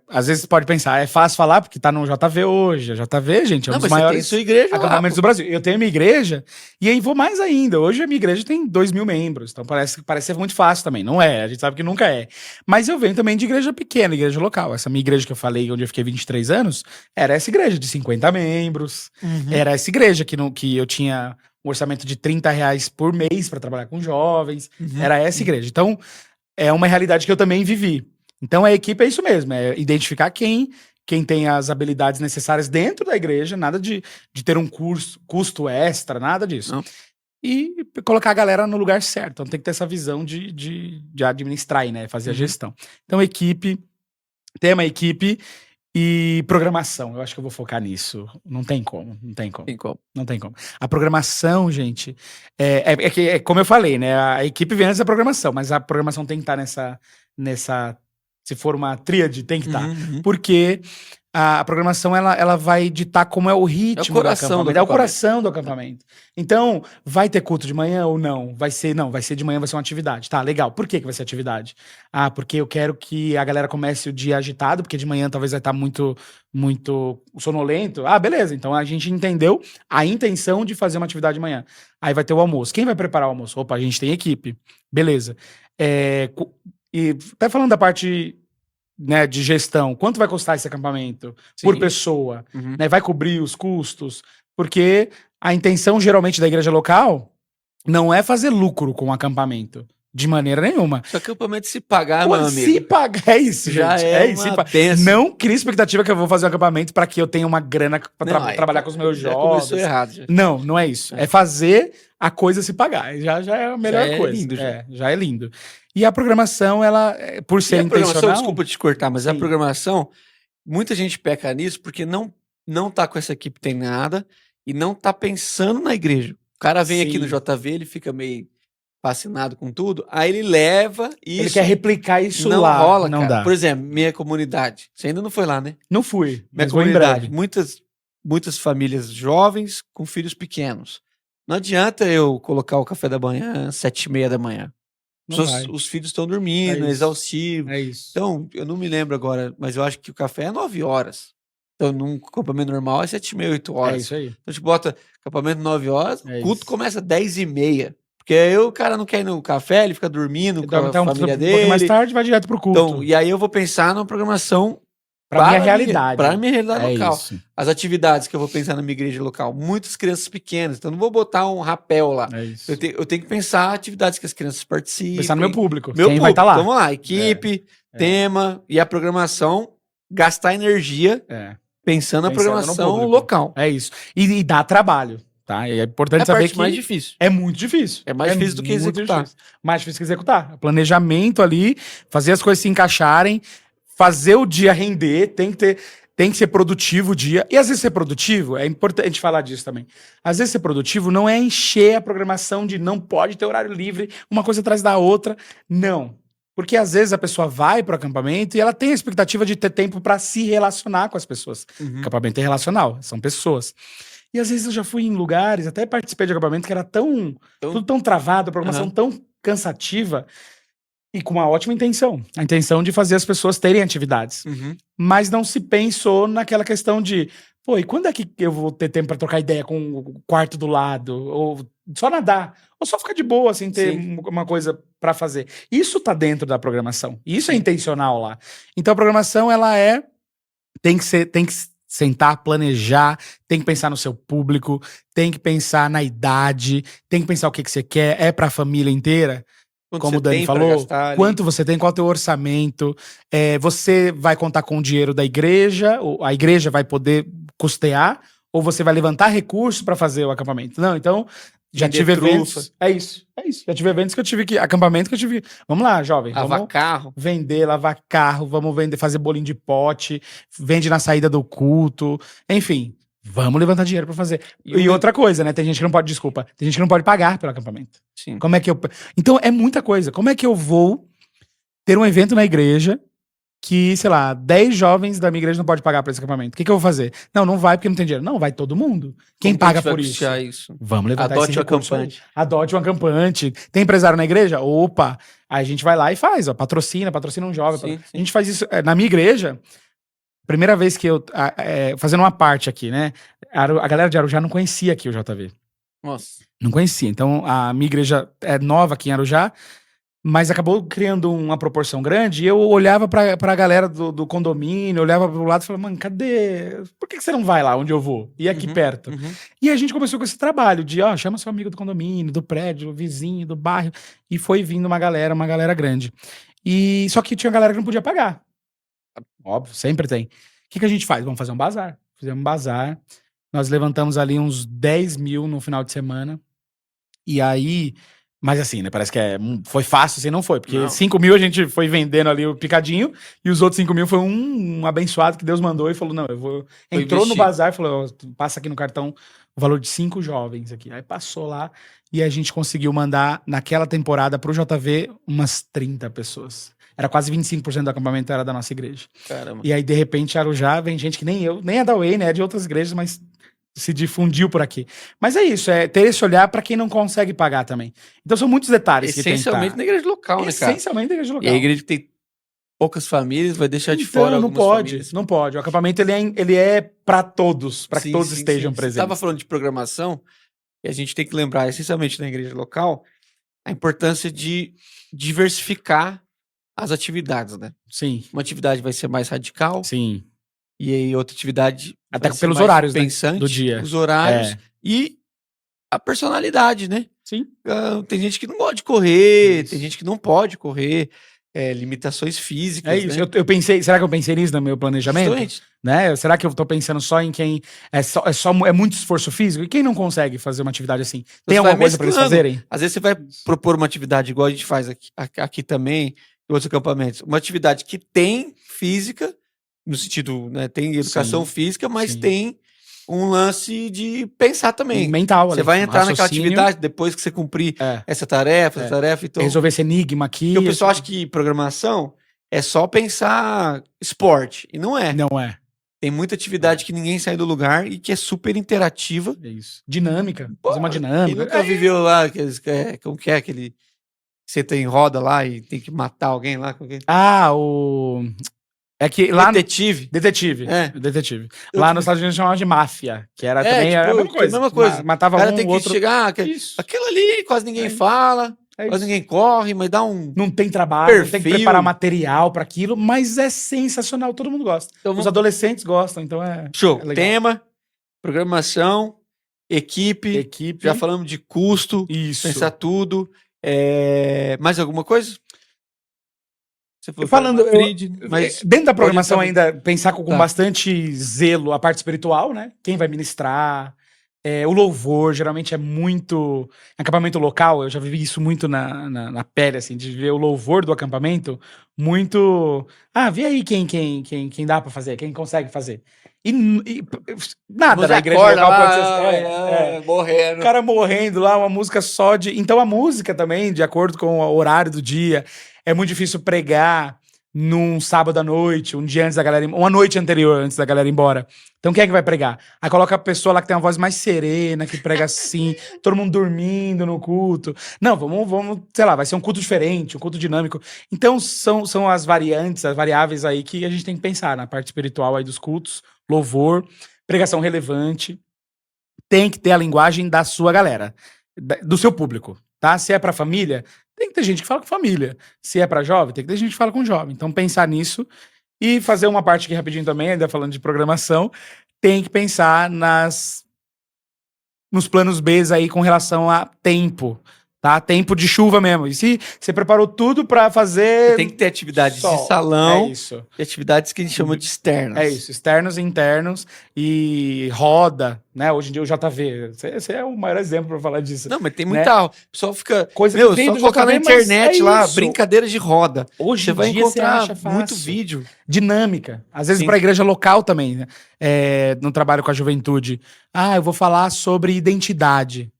às vezes você pode pensar, é fácil falar porque tá no JV hoje. A JV, gente, é um Não, dos mas você tem maiores sua igreja lá, acampamentos pô. do Brasil. Eu tenho minha igreja e aí vou mais ainda. Hoje a minha igreja tem 2.000 membros, então parece ser muito fácil também. Não é, a gente sabe que nunca é. Mas eu venho também de igreja pequena, igreja local. Essa minha igreja que eu falei, onde eu fiquei 23 anos, era essa igreja de 50 membros. Uhum. Era essa igreja que eu tinha um orçamento de R$ 30 por mês para trabalhar com jovens. Uhum. Era essa igreja. Então, é uma realidade que eu também vivi. Então, a equipe é isso mesmo, é identificar quem tem as habilidades necessárias dentro da igreja, nada de ter um custo extra, nada disso. Não. E colocar a galera no lugar certo. Então, tem que ter essa visão de administrar, né? Fazer a gestão. Então, equipe, tema, equipe e programação. Eu acho que eu vou focar nisso. Não tem como. Tem como. Não tem como. A programação, gente, é como eu falei, né? A equipe vem antes da programação, mas a programação tem que estar nessa se for uma tríade, tem que estar. Uhum. Porque a programação, ela vai ditar como é o ritmo coração do acampamento. do É o coração do acampamento. Então, vai ter culto de manhã ou não? Vai ser de manhã, vai ser uma atividade. Tá, legal. Por que vai ser atividade? Porque eu quero que a galera comece o dia agitado, porque de manhã talvez vai estar muito sonolento. Beleza. Então, a gente entendeu a intenção de fazer uma atividade de manhã. Aí vai ter o almoço. Quem vai preparar o almoço? Opa, a gente tem equipe. Beleza. E até falando da parte, né, de gestão, quanto vai custar esse acampamento por Sim. pessoa? Uhum. Né, vai cobrir os custos? Porque a intenção, geralmente, da igreja local não é fazer lucro com o acampamento, de maneira nenhuma. Se o acampamento se pagar, Pô, meu amigo. se pagar, é isso, Já gente. é isso. uma bênção. Não crie expectativa que eu vou fazer um acampamento para que eu tenha uma grana para Não, trabalhar com os meus já jovens. começou errado. Já. Não é isso. É fazer a coisa se pagar. Já é a melhor Já é coisa. lindo, já. Já é lindo. E a programação, ela, por E ser a programação, intencional... desculpa te cortar, mas a Sim. programação, muita gente peca nisso porque não tá com essa equipe treinada e não tá pensando na igreja. O cara vem aqui no Sim. JV, ele fica meio fascinado com tudo, aí ele leva isso. Ele quer replicar isso não lá. rola, não cara. dá. Por exemplo, minha comunidade. Você ainda não foi lá, né? Não fui. Minha Mas vou em comunidade. breve. Muitas famílias jovens com filhos pequenos. Não adianta eu colocar o café da manhã às 7h30 da manhã. Não vai. Os filhos estão dormindo, É é isso. exaustivo. É isso. Então, eu não me lembro agora, mas eu acho que o café é 9 horas. Então, num acampamento normal é 7h30, 8 horas. É isso aí. Então, a gente bota acampamento 9 horas, É o culto isso. começa às 10h30. Porque aí o cara não quer ir no café, ele fica dormindo com a Então, família um pouquinho mais dele. tarde, vai direto pro culto. Então, e aí eu vou pensar numa programação pra minha realidade. Para minha realidade É local. isso. As atividades que eu vou pensar na minha igreja local, muitas crianças pequenas, então eu não vou botar um rapel lá. É isso. Eu tenho que pensar atividades que as crianças participem. Pensar no meu público. Meu Quem vai público. estar lá. Então, vamos lá, equipe, tema e a programação, gastar energia pensando na Pensando no programação público. local. É isso. E dá trabalho, tá? E é importante É a saber parte que mais difícil. é muito difícil. É mais difícil do que muito executar. difícil. Mais difícil que executar. Planejamento ali, fazer as coisas se encaixarem, fazer o dia render, tem que ser produtivo o dia. E às vezes ser produtivo, é importante falar disso também. Às vezes ser produtivo não é encher a programação de não pode ter horário livre, uma coisa atrás da outra. Não. Porque às vezes a pessoa vai pro acampamento e ela tem a expectativa de ter tempo para se relacionar com as pessoas. Uhum. Acampamento é relacional, são pessoas. E às vezes eu já fui em lugares, até participei de acampamento que era tudo tão travado, a programação tão cansativa e com uma ótima intenção. A intenção de fazer as pessoas terem atividades. Uhum. Mas não se pensou naquela questão de, pô, e quando é que eu vou ter tempo para trocar ideia com o quarto do lado? Ou só nadar, ou só ficar de boa, sem ter Sim. uma coisa pra fazer. Isso tá dentro da programação. Isso é intencional lá. Então a programação, ela tem que sentar, planejar, tem que pensar no seu público, tem que pensar na idade, tem que pensar o que você quer, é pra família inteira. Quanto Como você o Dani tem pra falou, gastar ali. quanto você tem, qual é o teu orçamento, você vai contar com o dinheiro da igreja, ou a igreja vai poder custear, ou você vai levantar recursos para fazer o acampamento. Não, então, já Vender tive trufa. eventos. É isso. Já tive eventos que eu tive que. Acampamento que eu tive. Vamos lá, jovem. Lavar Vamos carro. vender, lavar carro, vamos vender, fazer bolinho de pote, vende na saída do culto. Enfim, vamos levantar dinheiro para fazer. E outra coisa, né? Tem gente que não pode, desculpa, tem gente que não pode pagar pelo acampamento. Sim. Como é que eu. Então é muita coisa. Como é que eu vou ter um evento na igreja que, sei lá, 10 jovens da minha igreja não pode pagar pra esse acampamento? O que eu vou fazer? Não vai porque não tem dinheiro. Não, vai todo mundo. Quem Como que a paga gente vai por isso? custear isso? Vamos levantar Adote esse um recurso aí. acampante. Adote um acampante. Tem empresário na igreja? Opa! Aí a gente vai lá e faz, ó, patrocina um jovem. Sim, A gente faz isso na minha igreja. Primeira vez que eu, fazendo uma parte aqui, né? A galera de Arujá não conhecia aqui o JV. Nossa. Não conhecia. Então, a minha igreja é nova aqui em Arujá, mas acabou criando uma proporção grande e eu olhava pra galera do condomínio, olhava pro lado e falava, mano, cadê? Por que você não vai lá onde eu vou? E aqui perto. Uhum. E a gente começou com esse trabalho de, chama seu amigo do condomínio, do prédio, vizinho, do bairro. E foi vindo uma galera grande. E só que tinha galera que não podia pagar. Óbvio, sempre tem. O que a gente faz? Vamos fazer um bazar. Fizemos um bazar. Nós levantamos ali uns 10 mil no final de semana. E aí... Mas assim, né? Parece que foi fácil, assim, não foi. Porque Não. 5 mil a gente foi vendendo ali o picadinho. E os outros 5 mil foi um abençoado que Deus mandou e falou, não, eu vou... Foi Entrou no investir. bazar e falou, passa aqui no cartão o valor de 5 jovens aqui. Aí passou lá e a gente conseguiu mandar, naquela temporada, pro JV, umas 30 pessoas. Era quase 25% do acampamento era da nossa igreja. Caramba. E aí, de repente, Arujá vem gente que nem eu, nem é da Way, né? É de outras igrejas, mas se difundiu por aqui. Mas é isso, é ter esse olhar para quem não consegue pagar também. Então são muitos detalhes que tem que Essencialmente na igreja local, né, cara? Essencialmente na igreja E local. a igreja que tem poucas famílias vai deixar de Então, fora não algumas pode, famílias. não pode. O acampamento ele é para todos, para que Sim, todos sim, estejam sim. Você presentes. estava falando de programação, e a gente tem que lembrar, essencialmente na igreja local, a importância de diversificar as atividades, né? Sim, Uma atividade vai ser mais radical, sim. e aí outra atividade Até vai ser pelos mais horários, né, pensante, do dia. os horários É. e a personalidade, né? Sim. Tem gente que não gosta de correr, Isso. tem gente que não pode correr, limitações físicas, É isso. né? Eu pensei, será que eu pensei nisso no meu planejamento? Justamente. Né? Será que eu tô pensando só em quem é muito esforço físico? E quem não consegue fazer uma atividade assim? Tem Você alguma vai coisa para eles mesclando. fazerem? Às vezes você vai propor uma atividade igual a gente faz aqui também, em outros acampamentos. Uma atividade que tem física, no sentido, né, tem educação Sim, física, mas sim. tem um lance de pensar também. Mental. Você ali, vai entrar naquela raciocínio, atividade depois que você cumprir essa tarefa, então... resolver esse enigma aqui. Porque o pessoal acha que programação é só pensar esporte, e não é. Não é. Tem muita atividade que ninguém sai do lugar e que é super interativa. É isso. Dinâmica. Pô, fazer uma Quem dinâmica. nunca viveu lá, como que é aquele... Você tem roda lá e tem que matar alguém lá? É que lá... Detetive. Detetive. É. Detetive. Eu Lá tive- nos Estados Unidos chamava de máfia, que era também tipo, a mesma coisa. mesma coisa. Matava O cara um, tem que outro... chegar... Isso. Aquilo ali quase ninguém É. fala, É quase isso. ninguém corre, mas dá um... Não tem trabalho, não tem que Perfil. preparar material para aquilo, mas é sensacional, todo mundo gosta. Então, Os vamos- adolescentes gostam, então é Show. é legal. Tema, programação, equipe. Equipe. Já falamos de custo, Isso. pensar tudo. Mais alguma coisa? Você foi Falando, mas dentro da programação pode- ainda, pensar com Tá. bastante zelo a parte espiritual, né? Quem vai ministrar, o louvor, geralmente é muito... Acampamento local, eu já vivi isso muito na pele, assim, de ver o louvor do acampamento muito... vê aí quem dá pra fazer, quem consegue fazer. E nada Você na igreja acorda local lá, pode ser... O morrendo. cara morrendo lá, uma música só de... Então a música também, de acordo com o horário do dia, é muito difícil pregar num sábado à noite, um dia antes da galera... Uma noite anterior, antes da galera ir embora. Então quem é que vai pregar? Aí coloca a pessoa lá que tem uma voz mais serena, que prega assim, todo mundo dormindo no culto. Não, vamos, sei lá, vai ser um culto diferente, um culto dinâmico. Então são as variantes, as variáveis aí que a gente tem que pensar na parte espiritual aí dos cultos, louvor, pregação relevante. Tem que ter a linguagem da sua galera. do seu público, tá? Se é pra família, tem que ter gente que fala com família. Se é pra jovem, tem que ter gente que fala com jovem. Então, pensar nisso e fazer uma parte aqui rapidinho também, ainda falando de programação, tem que pensar nos planos B aí com relação a tempo, tá? Tempo de chuva mesmo. E se você preparou tudo pra fazer... Tem que ter atividades sol. de salão É isso. e atividades que a gente chama de externas. É isso, externos e internos e roda, né? Hoje em dia o JV, você é o maior exemplo pra falar disso. Não, mas tem né? muita... O pessoal fica... Coisa Meu, que vem só do colocar na JV, mas internet é lá, isso. brincadeiras de roda. Hoje Você em vai dia você encontrar acha fácil. muito vídeo. Dinâmica. Às vezes Sim. para a igreja local também, né? No trabalho com a juventude. Eu vou falar sobre identidade.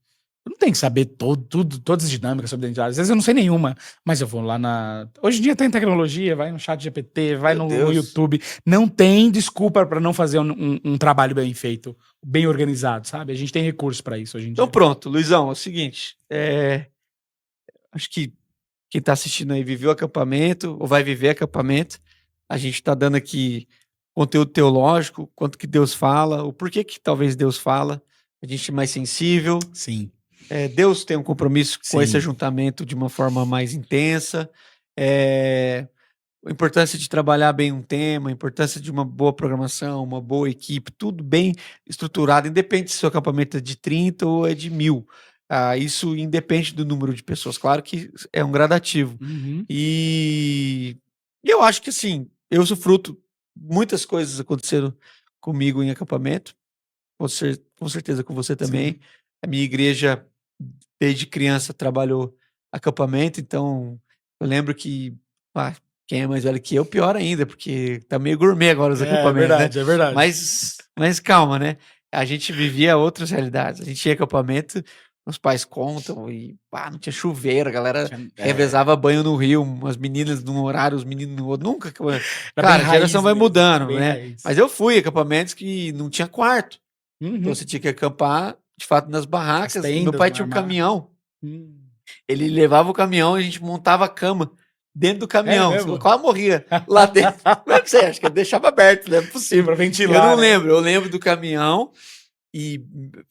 Eu não tenho que saber todas as dinâmicas sobre identidade. Às vezes eu não sei nenhuma, mas eu vou lá na... Hoje em dia tem tecnologia, vai no chat GPT, vai Meu no Deus. YouTube. Não tem desculpa para não fazer um trabalho bem feito, bem organizado, sabe? A gente tem recursos para isso hoje em dia. Então pronto, Luizão, é o seguinte, acho que quem tá assistindo aí viveu acampamento ou vai viver acampamento. A gente tá dando aqui conteúdo teológico, quanto que Deus fala, o porquê que talvez Deus fala, a gente é mais sensível. Sim. Deus tem um compromisso com Sim. esse ajuntamento de uma forma mais intensa. A importância de trabalhar bem um tema, a importância de uma boa programação, uma boa equipe, tudo bem estruturado, independe se o acampamento é de 30 ou é de 1000. Isso independe do número de pessoas, claro que é um gradativo. Uhum. E eu acho que assim, eu sou fruto, muitas coisas aconteceram comigo em acampamento, com certeza com você também. Sim. A minha igreja, desde criança, trabalhou acampamento, então eu lembro que quem é mais velho que eu, pior ainda, porque tá meio gourmet agora os acampamentos, né? É verdade. Mas calma, né? A gente vivia outras realidades. A gente tinha acampamento, os pais contam, e não tinha chuveiro, a galera revezava banho no rio, umas meninas num horário, os meninos no outro. Nunca. Cara, a geração vai mudando, né? Raiz. Mas eu fui em acampamentos que não tinha quarto. Uhum. Então você tinha que acampar, de fato, nas barracas. Tendas, e meu pai tinha um armário. caminhão. Ele levava o caminhão e a gente montava a cama dentro do caminhão. Mesmo? Quase morria lá dentro. Não sei, acho que eu deixava aberto, não é possível. Pra ventilar. Eu não né? lembro. Eu lembro do caminhão e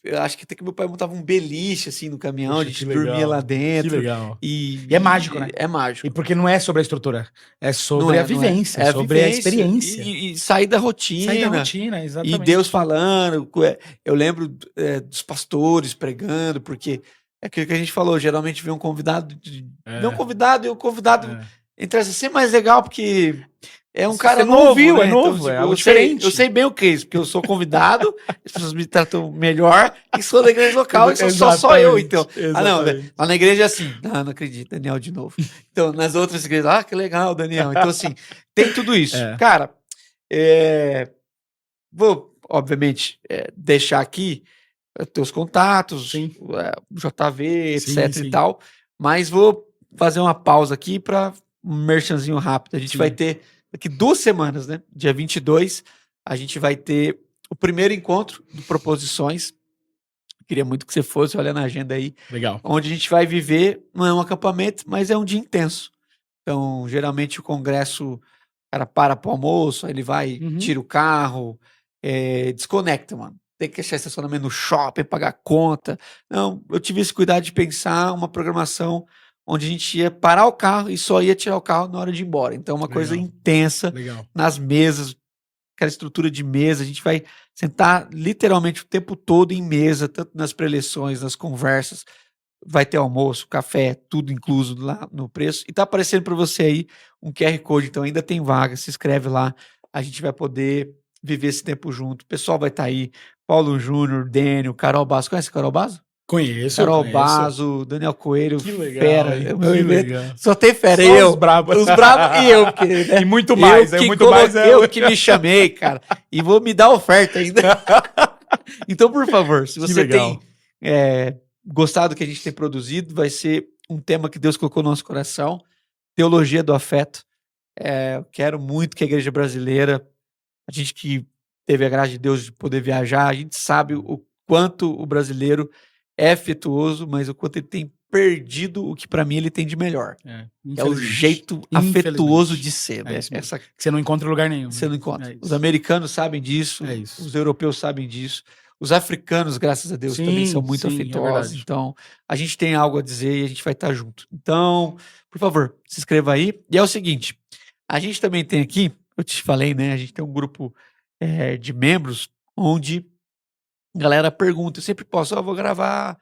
eu acho que até que meu pai montava um beliche assim no caminhão, Poxa, a gente que legal. dormia lá dentro. Que legal. E é mágico, né? É mágico. E porque não é sobre a estrutura, é sobre Não a vivência, É a sobre a vivência. experiência. E sair da rotina. Sair da rotina, exatamente. E Deus falando. Eu lembro dos pastores pregando, porque é aquilo que a gente falou, geralmente vem um convidado, não convidado, e o convidado entra a ser mais legal, porque é um cara Você não novo, ouviu, né? é novo, Então, é algo eu diferente. sei bem o que é isso, porque eu sou convidado, as pessoas me tratam melhor, e sou da igreja local, e sou só eu, então. Não, lá na igreja é assim, não acredito, Daniel de novo. Então, nas outras igrejas, que legal, Daniel. Então, assim, tem tudo isso. Cara, vou, obviamente, deixar aqui teus contatos, o JV, etc e tal, mas vou fazer uma pausa aqui para um merchanzinho rápido. A gente vai ter daqui 2 semanas, né? Dia 22, a gente vai ter o primeiro encontro do Proposições. Queria muito que você fosse, olha na agenda aí. Legal. Onde a gente vai viver, não é um acampamento, mas é um dia intenso. Então, geralmente o congresso, o cara para pro almoço, aí ele vai, tira o carro, desconecta, mano. Tem que achar estacionamento no shopping, pagar conta. Não, eu tive esse cuidado de pensar uma programação onde a gente ia parar o carro e só ia tirar o carro na hora de ir embora. Então, uma coisa intensa nas mesas, aquela estrutura de mesa. A gente vai sentar literalmente o tempo todo em mesa, tanto nas preleções, nas conversas. Vai ter almoço, café, tudo incluso lá no preço. E tá aparecendo para você aí um QR Code, então ainda tem vaga. Se inscreve lá, a gente vai poder viver esse tempo junto. O pessoal vai estar aí. Paulo Júnior, Dênio, Carol Basso. Conhece a Carol Basso? Conheço. Carol Basso, Daniel Coelho, que legal, fera. Hein? O meu que evento legal. só tem fera. Só os bravos. Os bravos e eu. Porque, né? E muito mais. Eu que me chamei, cara. E vou me dar oferta ainda. Então, por favor, se você tem gostado do que a gente tem produzido, vai ser um tema que Deus colocou no nosso coração. Teologia do afeto. Eu quero muito que a igreja brasileira, a gente que teve a graça de Deus de poder viajar, a gente sabe o quanto o brasileiro é afetuoso, mas o quanto ele tem perdido o que para mim ele tem de melhor. É o jeito afetuoso de ser. Né? Que você não encontra em lugar nenhum. Você não encontra. Os americanos sabem disso, os europeus sabem disso. Os africanos, graças a Deus, também Sim, são muito sim, é afetuosos. verdade. Então, a gente tem algo a dizer e a gente vai estar junto. Então, por favor, se inscreva aí. E é o seguinte, a gente também tem aqui, eu te falei, né? A gente tem um grupo de membros onde a galera pergunta. Eu sempre posto, vou gravar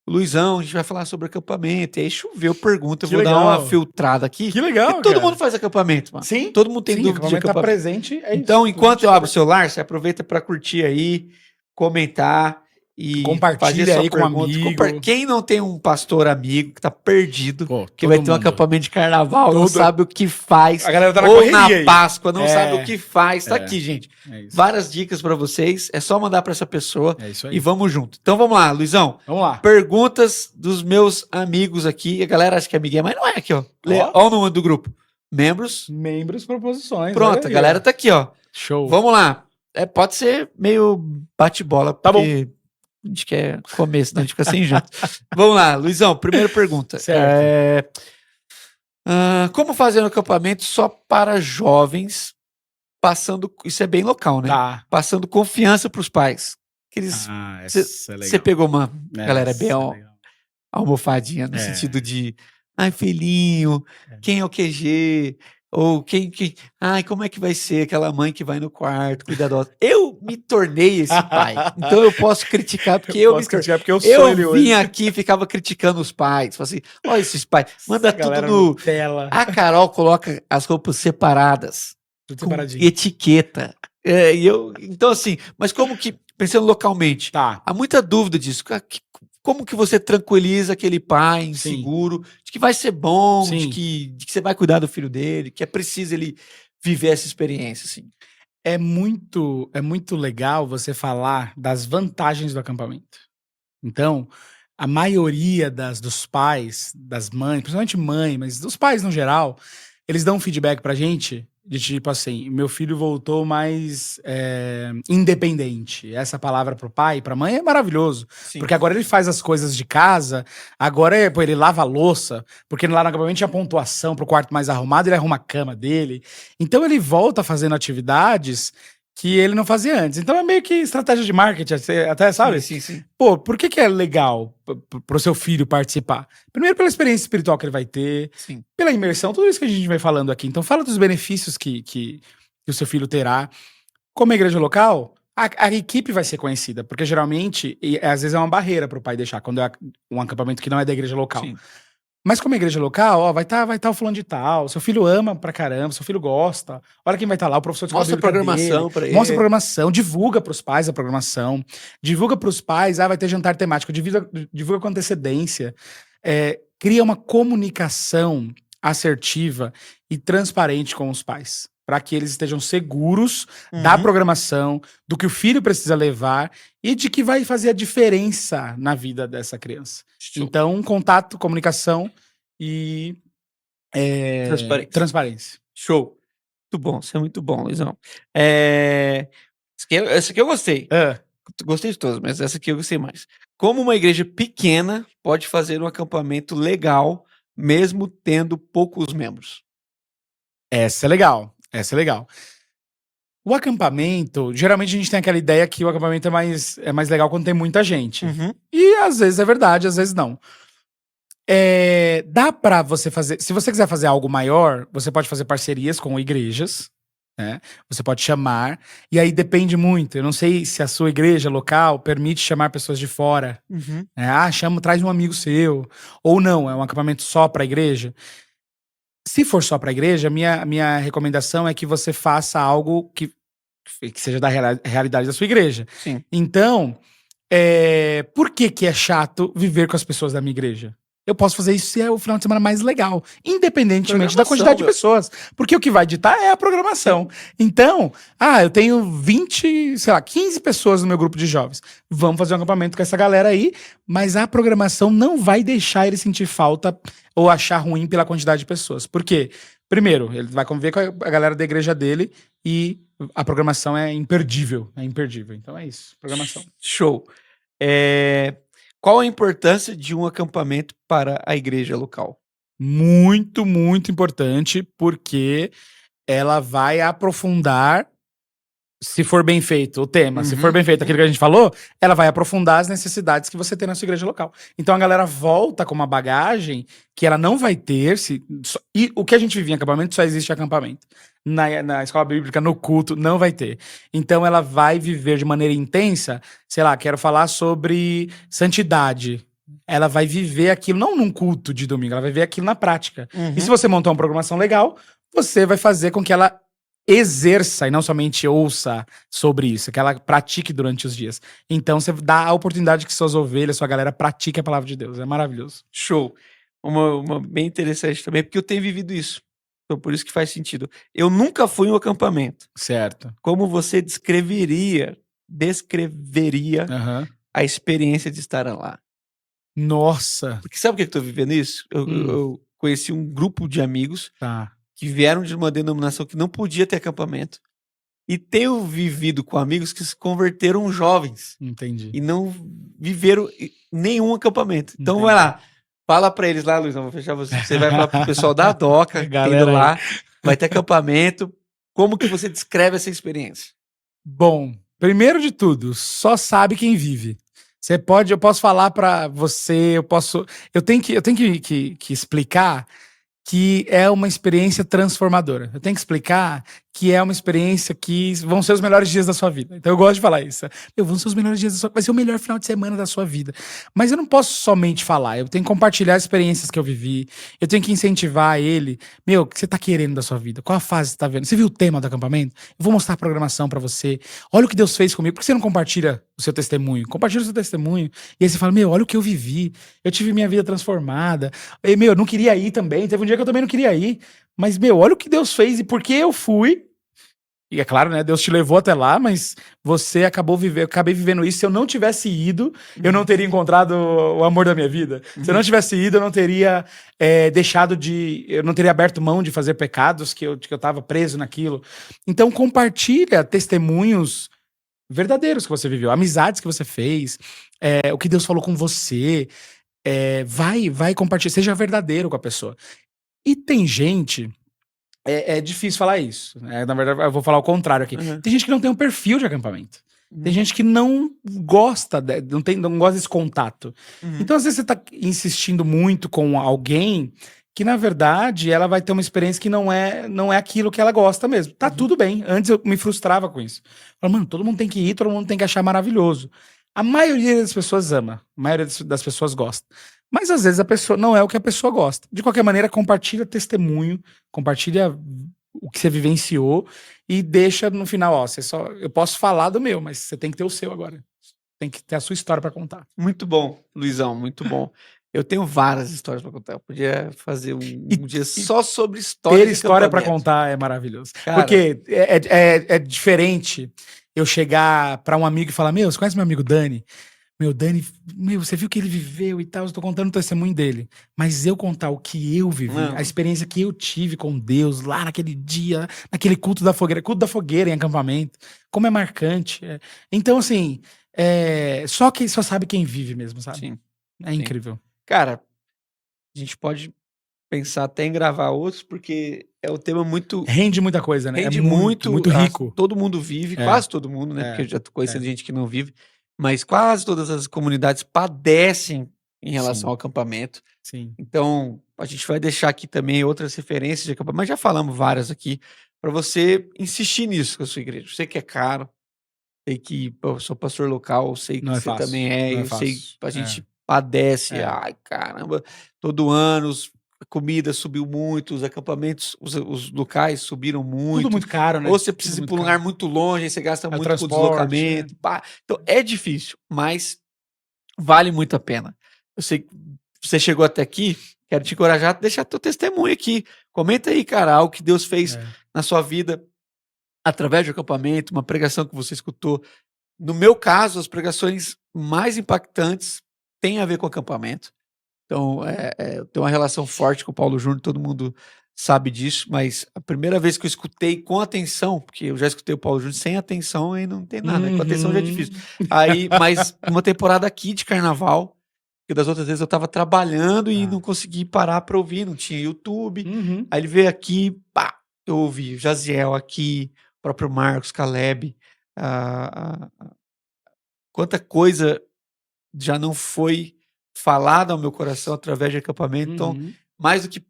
o Luizão, a gente vai falar sobre acampamento. E aí choveu pergunta, eu Que vou dar uma legal. filtrada aqui. Que legal, Porque todo cara. mundo faz acampamento, mano. Sim, Todo mundo tem sim, dúvida de acampamento tá acampamento. presente, é Então, isso. enquanto eu abro o celular, você aproveita para curtir aí, comentar e Compartilha fazer sua aí com um pergunta. amigo. Quem não tem um pastor amigo que tá perdido, Pô, que vai ter um mundo. acampamento de carnaval, não Todo- sabe o que faz, A galera tá na ou correria na aí. Páscoa, não É, sabe o que faz. Tá é. aqui, gente. É isso. Várias dicas para vocês. É só mandar para essa pessoa É isso aí. e vamos junto. Então vamos lá, Luizão. Vamos lá. Perguntas dos meus amigos aqui. A galera acha que é amiguinha, mas não é aqui, ó. Ó. Ó o número do grupo. Membros. Membros, proposições. Pronto, olha a aí, galera ó. tá aqui, ó. Show. Vamos lá. Pode ser meio bate-bola, Tá porque a gente quer comer, senão a gente fica sem janta. Vamos lá, Luizão, primeira pergunta. Certo. Como fazer um acampamento só para jovens, passando... Isso é bem local, né? Tá. Passando confiança pros pais. Essa é legal. Você pegou uma galera Essa bem é legal. almofadinha, no É. sentido de... Ai, filhinho, É. quem é o QG? Ou ai, como é que vai ser aquela mãe que vai no quarto, cuidadosa? Eu me tornei esse pai. Então eu posso criticar, porque eu posso criticar porque eu sou eu ele vim hoje. aqui e ficava criticando os pais. Falei assim, olha esses pais, manda Essa tudo galera no... Nutella. A Carol coloca as roupas separadas, Tudo com separadinho. etiqueta. Então assim, mas como que, pensando localmente, Tá. há muita dúvida disso. Como que você tranquiliza aquele pai inseguro de que vai ser bom, Sim. de que você vai cuidar do filho dele, que é preciso ele viver essa experiência, assim? É muito legal você falar das vantagens do acampamento. Então, a maioria dos pais, das mães, principalmente mãe, mas dos pais no geral, eles dão um feedback pra gente de tipo assim, meu filho voltou mais independente. Essa palavra pro pai e pra mãe é maravilhoso. Sim. Porque agora ele faz as coisas de casa, agora ele lava a louça, porque lá no acampamento tinha pontuação pro quarto mais arrumado, ele arruma a cama dele. Então ele volta fazendo atividades que ele não fazia antes. Então é meio que estratégia de marketing, até sabe? Sim. Pô, por que é legal pro seu filho participar? Primeiro pela experiência espiritual que ele vai ter, Sim. pela imersão, tudo isso que a gente vem falando aqui. Então fala dos benefícios que o seu filho terá. Como igreja local, a equipe vai ser conhecida, porque geralmente, às vezes é uma barreira pro pai deixar, quando é um acampamento que não é da igreja local. Sim. Mas como igreja local, ó, vai tá o fulano de tal, seu filho ama pra caramba, seu filho gosta, olha quem vai estar lá, o professor de Mostra a programação pra ele. mostra a programação, divulga pros pais a programação, divulga pros pais, vai ter jantar temático, divulga com antecedência, cria uma comunicação assertiva e transparente com os pais, para que eles estejam seguros da programação, do que o filho precisa levar e de que vai fazer a diferença na vida dessa criança. Show. Então, contato, comunicação e transparência. Show. Muito bom, isso é muito bom, Luizão. Essa aqui eu gostei. Gostei de todas, mas essa aqui eu gostei mais. Como uma igreja pequena pode fazer um acampamento legal, mesmo tendo poucos membros? Essa é legal. O acampamento, geralmente a gente tem aquela ideia que o acampamento é mais legal quando tem muita gente. E às vezes é verdade, às vezes não. Dá pra você fazer. Se você quiser fazer algo maior, você pode fazer parcerias com igrejas, né? Você pode chamar. E aí depende muito. Eu não sei se a sua igreja local permite chamar pessoas de fora. Traz um amigo seu. Ou não, é um acampamento só pra igreja. Se for só pra igreja, minha recomendação é que você faça algo que seja da realidade da sua igreja. Sim. Então, por que é chato viver com as pessoas da minha igreja? Eu posso fazer isso se é o final de semana mais legal, independentemente da quantidade de pessoas. Porque o que vai ditar é a programação. Então, eu tenho 15 pessoas no meu grupo de jovens. Vamos fazer um acampamento com essa galera aí, mas a programação não vai deixar ele sentir falta ou achar ruim pela quantidade de pessoas. Por quê? Primeiro, ele vai conviver com a galera da igreja dele e a programação é imperdível. Então é isso, programação. Show. Qual a importância de um acampamento para a igreja local? Muito, muito importante, porque ela vai aprofundar se for bem feito o tema, se Uhum. for bem feito aquilo que a gente falou, ela vai aprofundar as necessidades que você tem na sua igreja local. Então a galera volta com uma bagagem que ela não vai ter. E o que a gente vive em acampamento só existe em acampamento. Na escola bíblica, no culto, não vai ter. Então ela vai viver de maneira intensa, sei lá, quero falar sobre santidade. Ela vai viver aquilo, não num culto de domingo, ela vai viver aquilo na prática. Uhum. E se você montar uma programação legal, você vai fazer com que ela exerça e não somente ouça sobre isso, que ela pratique durante os dias. Então você dá a oportunidade que suas ovelhas, sua galera pratique a palavra de Deus. É maravilhoso. Show. Uma bem interessante também, porque eu tenho vivido isso. Então, por isso que faz sentido. Eu nunca fui em um acampamento. Certo. Como você descreveria Aham. a experiência de estar lá? Nossa. Porque sabe o que eu tô vivendo isso? Eu conheci um grupo de amigos Tá. que vieram de uma denominação que não podia ter acampamento. E tenho vivido com amigos que se converteram jovens Entendi. e não viveram nenhum acampamento. Então Entendi. vai lá, fala pra eles lá, Luiz, eu vou fechar você. Você vai falar pro pessoal da Doca, que tá indo Galera aí. lá, vai ter acampamento. Como que você descreve essa experiência? Bom, primeiro de tudo, só sabe quem vive. Eu posso falar pra você, eu tenho que explicar que é uma experiência transformadora. Eu tenho que explicar que é uma experiência que vão ser os melhores dias da sua vida. Então eu gosto de falar isso. Vão ser os melhores dias da sua vida. Vai ser o melhor final de semana da sua vida. Mas eu não posso somente falar. Eu tenho que compartilhar as experiências que eu vivi. Eu tenho que incentivar ele. O que você tá querendo da sua vida? Qual a fase você tá vendo? Você viu o tema do acampamento? Eu vou mostrar a programação pra você. Olha o que Deus fez comigo. Por que você não compartilha o seu testemunho? Compartilha o seu testemunho. E aí você fala, olha o que eu vivi. Eu tive minha vida transformada. E, eu não queria ir também. Teve um dia que eu também não queria ir. Mas, olha o que Deus fez e por que eu fui. E é claro, né? Deus te levou até lá, mas você acabei vivendo isso. Se eu não tivesse ido, eu não teria encontrado o amor da minha vida. Se eu não tivesse ido, eu não teria eu não teria aberto mão de fazer pecados que eu tava preso naquilo. Então, compartilha testemunhos verdadeiros que você viveu, amizades que você fez, o que Deus falou com você. Vai compartilhar, seja verdadeiro com a pessoa. E tem gente. É difícil falar isso. Na verdade, eu vou falar o contrário aqui. Uhum. Tem gente que não tem um perfil de acampamento. Tem gente que não gosta, não gosta desse contato. Uhum. Então, às vezes, você tá insistindo muito com alguém que, na verdade, ela vai ter uma experiência que não é aquilo que ela gosta mesmo. Tá tudo bem. Antes eu me frustrava com isso. Falava, mano, todo mundo tem que ir, todo mundo tem que achar maravilhoso. A maioria das pessoas ama, a maioria das pessoas gosta. Mas às vezes a pessoa não é o que a pessoa gosta. De qualquer maneira, compartilha testemunho, compartilha o que você vivenciou e deixa no final, eu posso falar do meu, mas você tem que ter o seu agora. Tem que ter a sua história pra contar. Muito bom, Luizão, muito bom. Eu tenho várias histórias pra contar. Eu podia fazer um dia só sobre histórias. Ter história pra contar é maravilhoso. Cara, porque é diferente eu chegar pra um amigo e falar, você conhece meu amigo Dani? Dani, você viu que ele viveu e tal, eu tô contando o testemunho dele. Mas eu contar o que eu vivi, a experiência que eu tive com Deus lá naquele dia, naquele culto da fogueira em acampamento, como é marcante. Então, assim, só sabe quem vive mesmo, sabe? Sim. É incrível. Cara, a gente pode pensar até em gravar outros, porque é um tema muito... Rende muita coisa, né? Rende muito rico. Todo mundo vive, quase todo mundo, né? Porque eu já tô conhecendo gente que não vive. Mas quase todas as comunidades padecem em relação ao acampamento. Sim. Então, a gente vai deixar aqui também outras referências de acampamento, mas já falamos várias aqui, para você insistir nisso com a sua igreja. Eu sei que é caro, sei que eu sou pastor local, sei que você também eu sei que a gente padece. Ai, caramba, todo ano a comida subiu muito, os acampamentos, os locais subiram muito. Tudo muito caro, né? Ou você precisa ir para um lugar muito longe, aí você gasta muito com o deslocamento. Então é difícil, mas vale muito a pena. Eu sei que você chegou até aqui, quero te encorajar a deixar teu testemunho aqui. Comenta aí, cara, algo que Deus fez na sua vida através do acampamento, uma pregação que você escutou. No meu caso, as pregações mais impactantes têm a ver com acampamento. Então, eu tenho uma relação forte com o Paulo Júnior, todo mundo sabe disso, mas a primeira vez que eu escutei com atenção, porque eu já escutei o Paulo Júnior sem atenção, aí não tem nada, com atenção já é difícil. Mas uma temporada aqui de carnaval, porque das outras vezes eu tava trabalhando e não consegui parar pra ouvir, não tinha YouTube. Aí ele veio aqui, eu ouvi o Jaziel aqui, o próprio Marcos, Caleb, quanta coisa já não foi falada ao meu coração através de acampamento. Então, mais do que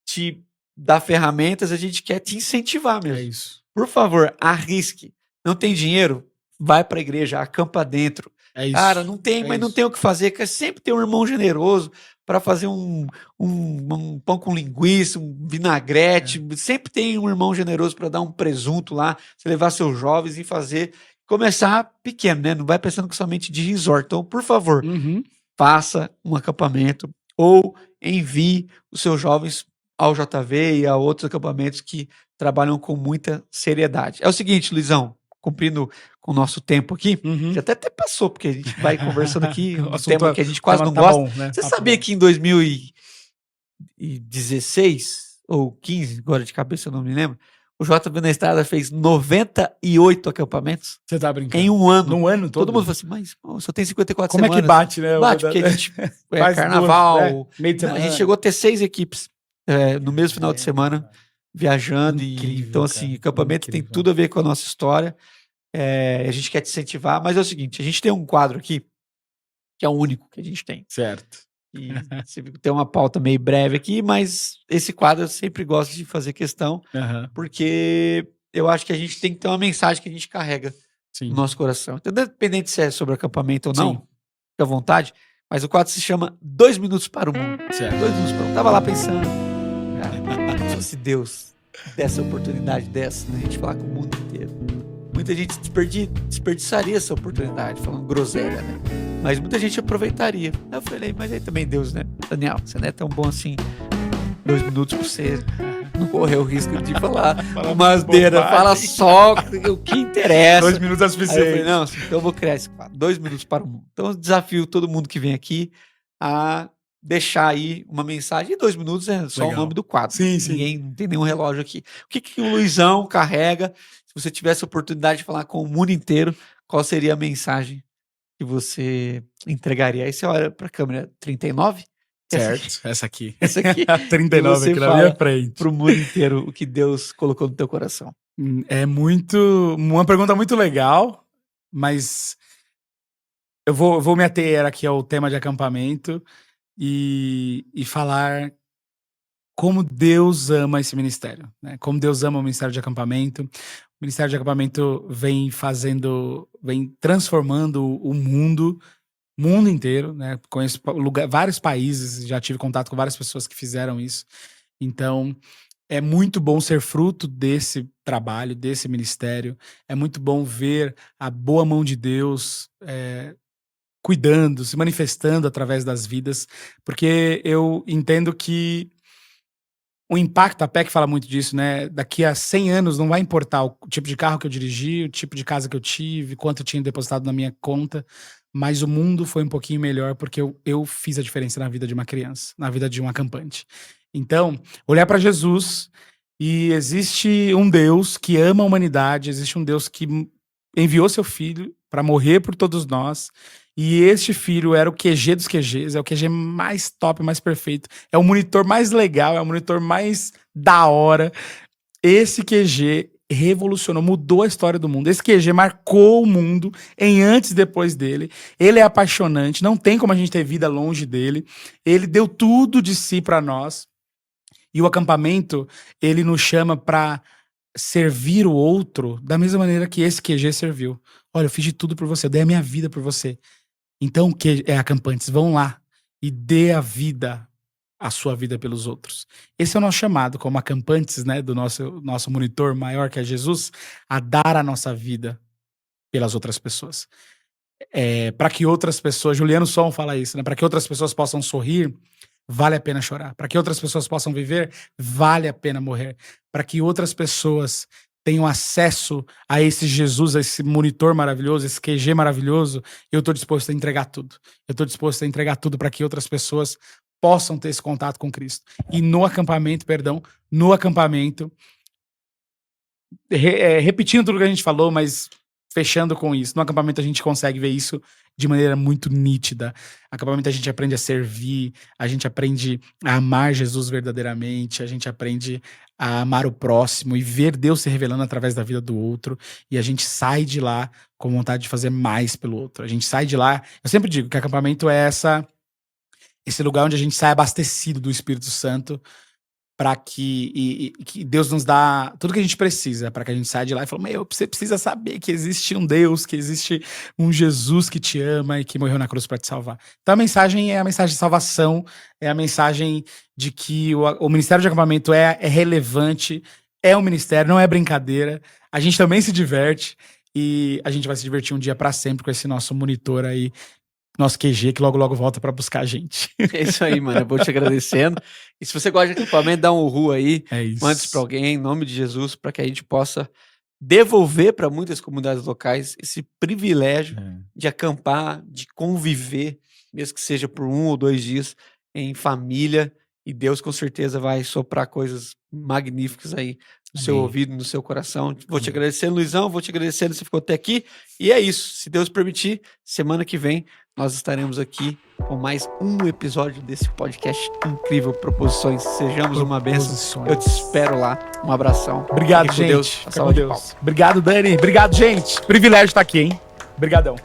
te dar ferramentas, a gente quer te incentivar mesmo. É isso. Por favor, arrisque. Não tem dinheiro? Vai para a igreja, acampa dentro. É isso. Cara, não tem, mas não tem o que fazer. Porque sempre tem um irmão generoso para fazer um pão com linguiça, um vinagrete. Sempre tem um irmão generoso para dar um presunto lá, você levar seus jovens e fazer. Começar pequeno, né? Não vai pensando que somente de resort. Então, por favor, faça um acampamento ou envie os seus jovens ao JV e a outros acampamentos que trabalham com muita seriedade. É o seguinte, Luizão, cumprindo com o nosso tempo aqui, já até passou, porque a gente vai conversando aqui, um tema que a gente quase não gosta. Bom, né? Você sabia que em 2016 ou 15, agora de cabeça eu não me lembro, o JV na Estrada fez 98 acampamentos. Você tá brincando? Em um ano. Num ano todo? Todo mundo fala assim, mas pô, só tem 54 Como semanas. É que bate, né? Bate, porque a gente Faz carnaval. duas, né? Meio de semana. A gente chegou a ter 6 equipes no mesmo final de semana, viajando. Incrível, então, assim, cara, acampamento incrível. tem tudo a ver com a nossa história. A gente quer te incentivar, mas é o seguinte, a gente tem um quadro aqui, que é o único que a gente tem. Certo. E tem uma pauta meio breve aqui, mas esse quadro eu sempre gosto de fazer questão, porque eu acho que a gente tem que ter uma mensagem que a gente carrega no nosso coração. Então, independente se é sobre acampamento ou não, fica à vontade, mas o quadro se chama 2 Minutos para o Mundo. Certo. 2 minutos para o mundo. Tava lá pensando, cara, se fosse Deus dessa oportunidade dessa, né, a gente falar com o mundo inteiro. Muita gente desperdiçaria essa oportunidade, falando groselha, né? Mas muita gente aproveitaria. Aí eu falei, mas aí também Deus, né? Daniel, você não é tão bom assim. 2 minutos pra você não correr o risco de falar uma asneira. Fala só o que interessa. 2 minutos é suficiente. Aí eu falei, não, assim, então eu vou criar esse quadro. 2 minutos para o mundo. Então eu desafio todo mundo que vem aqui a deixar aí uma mensagem. E 2 minutos é só o nome do quadro. Sim. Ninguém, não tem nenhum relógio aqui. O que o Luizão carrega? Se você tivesse a oportunidade de falar com o mundo inteiro, qual seria a mensagem que você entregaria? Aí você olha para a câmera 39. Certo, essa aqui. Essa aqui. 39 aqui na minha frente. Para o mundo inteiro o que Deus colocou no teu coração. É uma pergunta muito legal, mas eu vou me ater aqui ao tema de acampamento e falar como Deus ama esse ministério, né? Como Deus ama o ministério de acampamento. O ministério de acampamento vem transformando o mundo inteiro, né? Conheço vários países, já tive contato com várias pessoas que fizeram isso. Então, é muito bom ser fruto desse trabalho, desse ministério. É muito bom ver a boa mão de Deus cuidando, se manifestando através das vidas, porque eu entendo que o impacto, a PEC fala muito disso, né? Daqui a 100 anos não vai importar o tipo de carro que eu dirigi, o tipo de casa que eu tive, quanto eu tinha depositado na minha conta, mas o mundo foi um pouquinho melhor porque eu fiz a diferença na vida de uma criança, na vida de um acampante. Então, olhar para Jesus, e existe um Deus que ama a humanidade, existe um Deus que enviou seu filho para morrer por todos nós, e este filho era o QG dos QGs, é o QG mais top, mais perfeito, é o monitor mais legal, é o monitor mais da hora. Esse QG revolucionou, mudou a história do mundo. Esse QG marcou o mundo em antes e depois dele. Ele é apaixonante, não tem como a gente ter vida longe dele. Ele deu tudo de si para nós. E o acampamento, ele nos chama para servir o outro da mesma maneira que esse QG serviu. Olha, eu fiz de tudo por você, eu dei a minha vida por você. Então, acampantes, vão lá e dê a sua vida pelos outros. Esse é o nosso chamado, como acampantes, né, do nosso monitor maior, que é Jesus, a dar a nossa vida pelas outras pessoas. Para que outras pessoas, Juliano Som fala isso, né, para que outras pessoas possam sorrir, vale a pena chorar. Para que outras pessoas possam viver, vale a pena morrer. Para que outras pessoas tenham acesso a esse Jesus, a esse monitor maravilhoso, esse QG maravilhoso, eu estou disposto a entregar tudo. Eu estou disposto a entregar tudo para que outras pessoas possam ter esse contato com Cristo. E no acampamento, repetindo tudo que a gente falou, mas fechando com isso. No acampamento a gente consegue ver isso de maneira muito nítida. No acampamento a gente aprende a servir, a gente aprende a amar Jesus verdadeiramente, a gente aprende a amar o próximo e ver Deus se revelando através da vida do outro. E a gente sai de lá com vontade de fazer mais pelo outro. A gente sai de lá... Eu sempre digo que acampamento é esse lugar onde a gente sai abastecido do Espírito Santo para que Deus nos dá tudo que a gente precisa, para que a gente saia de lá e fale, você precisa saber que existe um Deus, que existe um Jesus que te ama e que morreu na cruz para te salvar. Então a mensagem é a mensagem de salvação, é a mensagem de que o ministério de acampamento é relevante, é um ministério, não é brincadeira, a gente também se diverte e a gente vai se divertir um dia para sempre com esse nosso monitor aí, nosso QG, que logo volta pra buscar a gente. É isso aí, mano. Eu vou te agradecendo. E se você gosta de acampamento, dá um uhul aí. É isso. Mande isso pra alguém, em nome de Jesus, para que a gente possa devolver para muitas comunidades locais esse privilégio de acampar, de conviver, mesmo que seja por 1 ou 2 dias, em família. E Deus com certeza vai soprar coisas magníficas aí no seu ouvido, no seu coração. Vou te agradecendo, Luizão. Vou te agradecendo que você ficou até aqui. E é isso. Se Deus permitir, semana que vem nós estaremos aqui com mais um episódio desse podcast incrível, Proposições. Sejamos uma bênção. Eu te espero lá. Um abração. Obrigado, Fique gente. com Deus. Saúde. Obrigado, Dani. Obrigado, gente. Privilégio estar aqui, hein? Obrigadão.